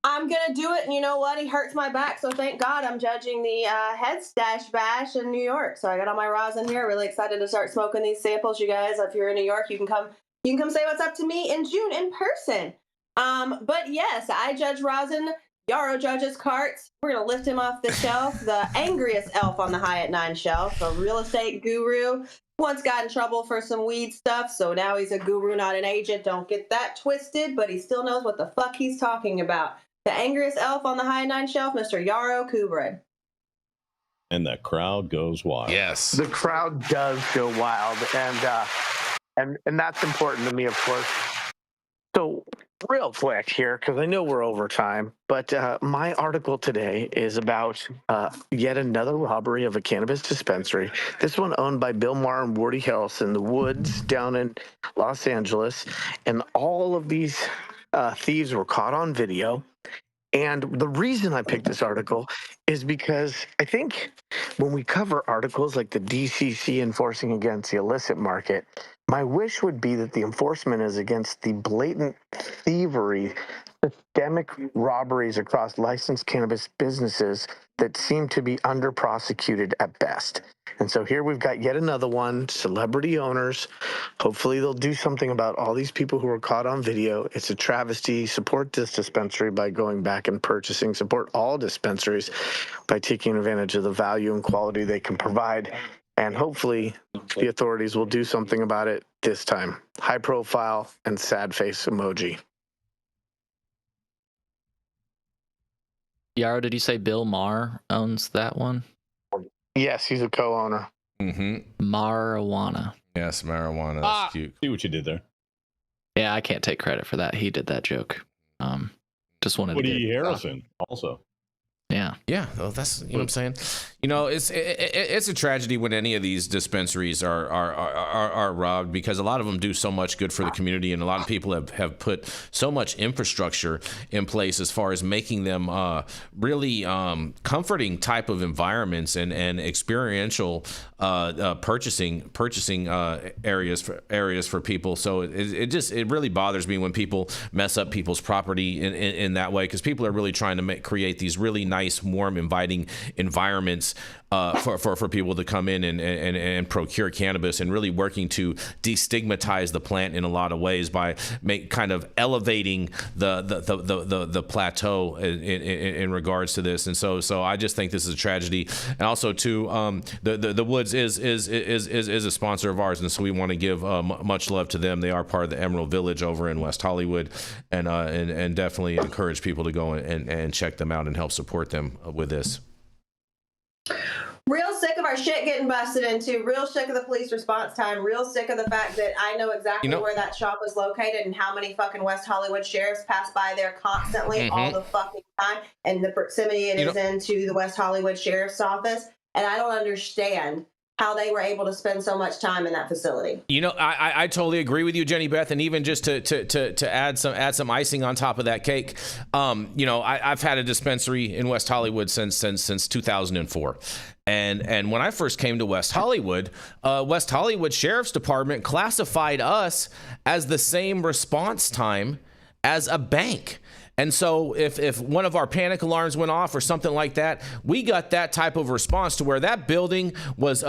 I'm gonna do it, and you know what? He hurts my back, so thank God I'm judging the Head Stash Bash in New York. So I got all my rosin here. Really excited to start smoking these samples, you guys. If you're in New York, you can come say what's up to me in June in person. But yes, I judge rosin. Yarrow judge's carts. We're going to lift him off the shelf. The angriest elf on the high at 9 shelf, a real estate guru. Once got in trouble for some weed stuff, so now he's a guru, not an agent. Don't get that twisted, but he still knows what the fuck he's talking about. The angriest elf on the high at 9 shelf, Mr. Yarrow Kubrin. And the crowd goes wild. Yes. The crowd does go wild, and that's important to me, of course. So, real quick here, because I know we're over time, but my article today is about yet another robbery of a cannabis dispensary. This one owned by Bill Maher and Woody Harrelson in the woods down in Los Angeles, and all of these thieves were caught on video. And the reason I picked this article is because I think when we cover articles like the DCC enforcing against the illicit market, my wish would be that the enforcement is against the blatant thievery, systemic robberies across licensed cannabis businesses that seem to be under-prosecuted at best. And so here we've got yet another one, celebrity owners. Hopefully they'll do something about all these people who are caught on video. It's a travesty. Support this dispensary by going back and purchasing. Support all dispensaries by taking advantage of the value and quality they can provide. And hopefully the authorities will do something about it this time. High profile and sad face emoji. Yarrow, did you say Bill Maher owns that one? Yes, he's a co-owner. Mm-hmm. Marijuana. Yes, marijuana. That's cute. See what you did there. Yeah, I can't take credit for that. He did that joke. Just wanted to Woody get Harrelson also. Yeah. Yeah, well, that's you know what I'm saying. You know, it's a tragedy when any of these dispensaries are robbed, because a lot of them do so much good for the community, and a lot of people have put so much infrastructure in place as far as making them really comforting type of environments and experiential purchasing areas for people. So it really bothers me when people mess up people's property in that way, because people are really trying to create these really nice, warm, inviting environments for people to come in and procure cannabis, and really working to destigmatize the plant in a lot of ways by kind of elevating the plateau in regards to this. And so I just think this is a tragedy. And also too, the Woods is a sponsor of ours, and so we want to give much love to them. They are part of the Emerald Village over in West Hollywood, and definitely encourage people to go and check them out and help support them with this. Real sick of our shit getting busted into. Real sick of the police response time. Real sick of the fact that I know exactly where that shop was located and how many fucking West Hollywood sheriffs pass by there constantly all the fucking time, and the proximity it is into the West Hollywood sheriff's office. And I don't understand how they were able to spend so much time in that facility. You know, I totally agree with you, Jenny Beth, and even just to add some icing on top of that cake, you know, I've had a dispensary in West Hollywood since 2004. And when I first came to West Hollywood Sheriff's Department classified us as the same response time as a bank. And so if one of our panic alarms went off or something like that, we got that type of response to where that building was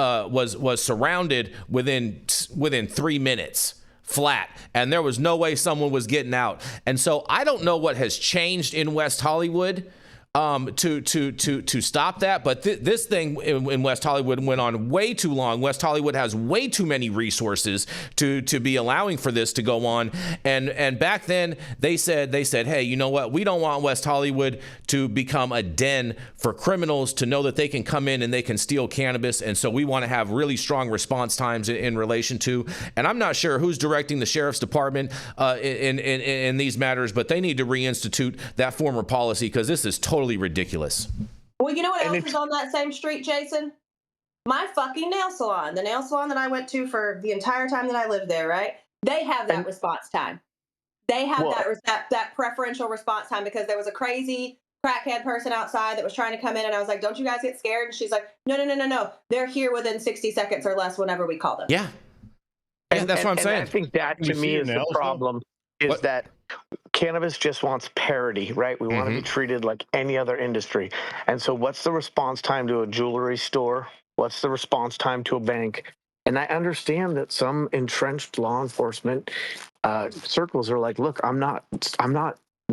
surrounded within 3 minutes flat, and there was no way someone was getting out. And so I don't know what has changed in West Hollywood to stop that, but this thing in West Hollywood went on way too long. West Hollywood has way too many resources to be allowing for this to go on. And back then they said, hey, you know what? We don't want West Hollywood to become a den for criminals to know that they can come in and they can steal cannabis. And so we want to have really strong response times in relation to. And I'm not sure who's directing the sheriff's department in these matters, but they need to reinstitute that former policy, because this is totally ridiculous. Well, you know what else is on that same street, Jason? My fucking nail salon. The nail salon that I went to for the entire time that I lived there, right? They have that response time. They have that preferential response time, because there was a crazy crackhead person outside that was trying to come in, and I was like, don't you guys get scared? And she's like, no. They're here within 60 seconds or less whenever we call them. Yeah. And that's what I'm saying. I think that to me is the problem, is that cannabis just wants parity, right? We want to be treated like any other industry. And so what's the response time to a jewelry store? What's the response time to a bank? And I understand that some entrenched law enforcement circles are like, look, I'm not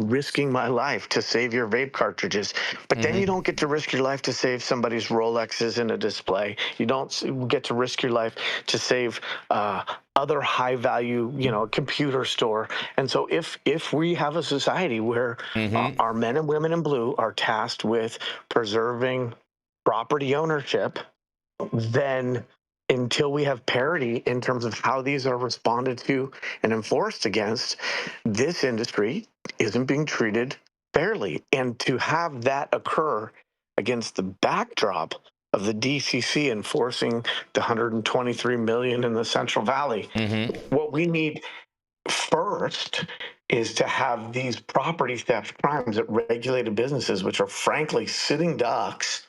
risking my life to save your vape cartridges. But then you don't get to risk your life to save somebody's Rolexes in a display. You don't get to risk your life to save other high value, computer store. And so if we have a society where our men and women in blue are tasked with preserving property ownership, then until we have parity in terms of how these are responded to and enforced against, this industry isn't being treated fairly. And to have that occur against the backdrop of the DCC enforcing the 123 million in the Central Valley, what we need first is to have these property theft crimes at regulated businesses, which are frankly sitting ducks,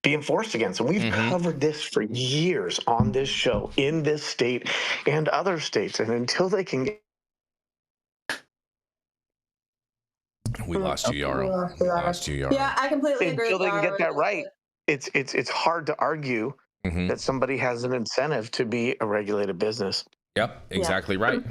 be enforced against. And we've covered this for years on this show, in this state and other states. And until they can get... We lost you, Yarrow. We lost you, Yarrow. Yeah, I completely agree. Until they can get that right, it's hard to argue that somebody has an incentive to be a regulated business. Yep, exactly right.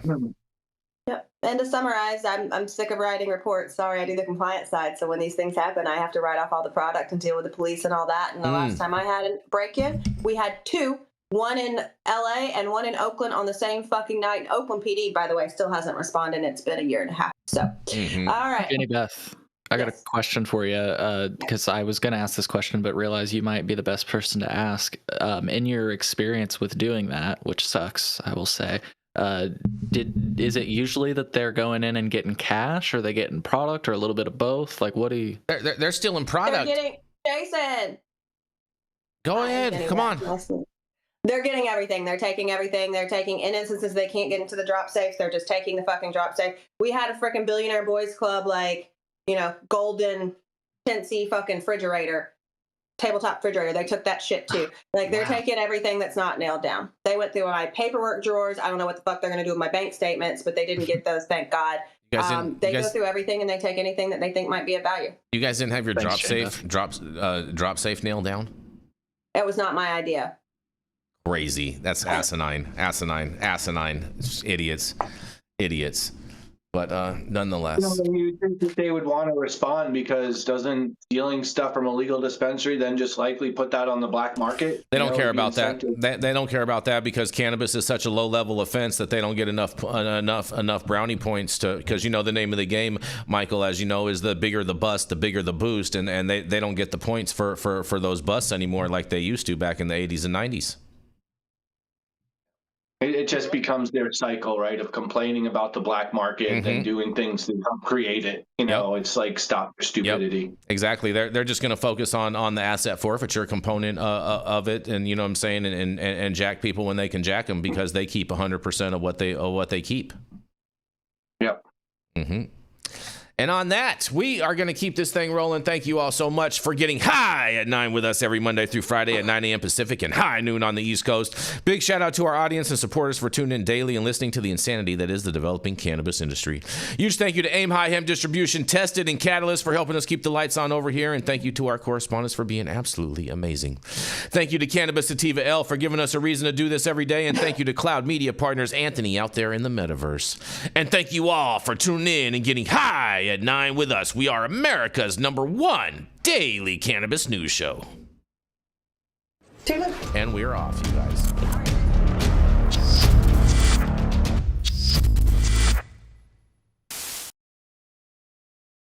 Yep. And to summarize, I'm sick of writing reports. Sorry, I do the compliance side. So when these things happen, I have to write off all the product and deal with the police and all that. And the last time I had a break-in, we had two, one in LA and one in Oakland on the same fucking night. Oakland PD, by the way, still hasn't responded. It's been a year and a half. So, all right. Jenny Beth, I got a question for you because I was going to ask this question, but realize you might be the best person to ask. In your experience with doing that, which sucks, I will say, is it usually that they're going in and getting cash, or they getting product, or a little bit of both? Like, what do you... They're stealing product. They're getting... Jason! Go ahead. Come on. They're getting everything. They're taking everything. They're taking, in instances they can't get into the drop safes, they're just taking the fucking drop safe. We had a freaking Billionaire Boys Club, like, golden, chintzy fucking refrigerator. Tabletop refrigerator. They took that shit too. Like, they're taking everything that's not nailed down. They went through my paperwork drawers. I don't know what the fuck they're going to do with my bank statements, but they didn't get those, thank God. They go through everything and they take anything that they think might be of value. You guys didn't have your drop safe nailed down? It was not my idea. Crazy. That's asinine. Idiots. But nonetheless, you think that they would want to respond, because doesn't stealing stuff from a legal dispensary then just likely put that on the black market? They don't care about that. They don't care about that because cannabis is such a low level offense that they don't get enough brownie points to, because the name of the game, Michael, as you know, is the bigger the bust, the bigger the boost, and they don't get the points for those busts anymore like they used to back in the 80s and 90s. It just becomes their cycle, right, of complaining about the black market and doing things to help create it. It's like, stop your stupidity. Yep. Exactly. They're just going to focus on the asset forfeiture component of it, and you know what I'm saying, and jack people when they can jack them, because they keep 100% of what they keep. Yep. And on that, we are going to keep this thing rolling. Thank you all so much for getting high at 9 with us every Monday through Friday at 9 a.m. Pacific and high noon on the East Coast. Big shout out to our audience and supporters for tuning in daily and listening to the insanity that is the developing cannabis industry. Huge thank you to Aim High Hemp Distribution, Tested, and Catalyst for helping us keep the lights on over here. And thank you to our correspondents for being absolutely amazing. Thank you to Cannabis Sativa L for giving us a reason to do this every day. And thank you to Cloud Media Partners Anthony out there in the metaverse. And thank you all for tuning in and getting high at 9 with us. We are America's #1 daily cannabis news show. And we're off, you guys.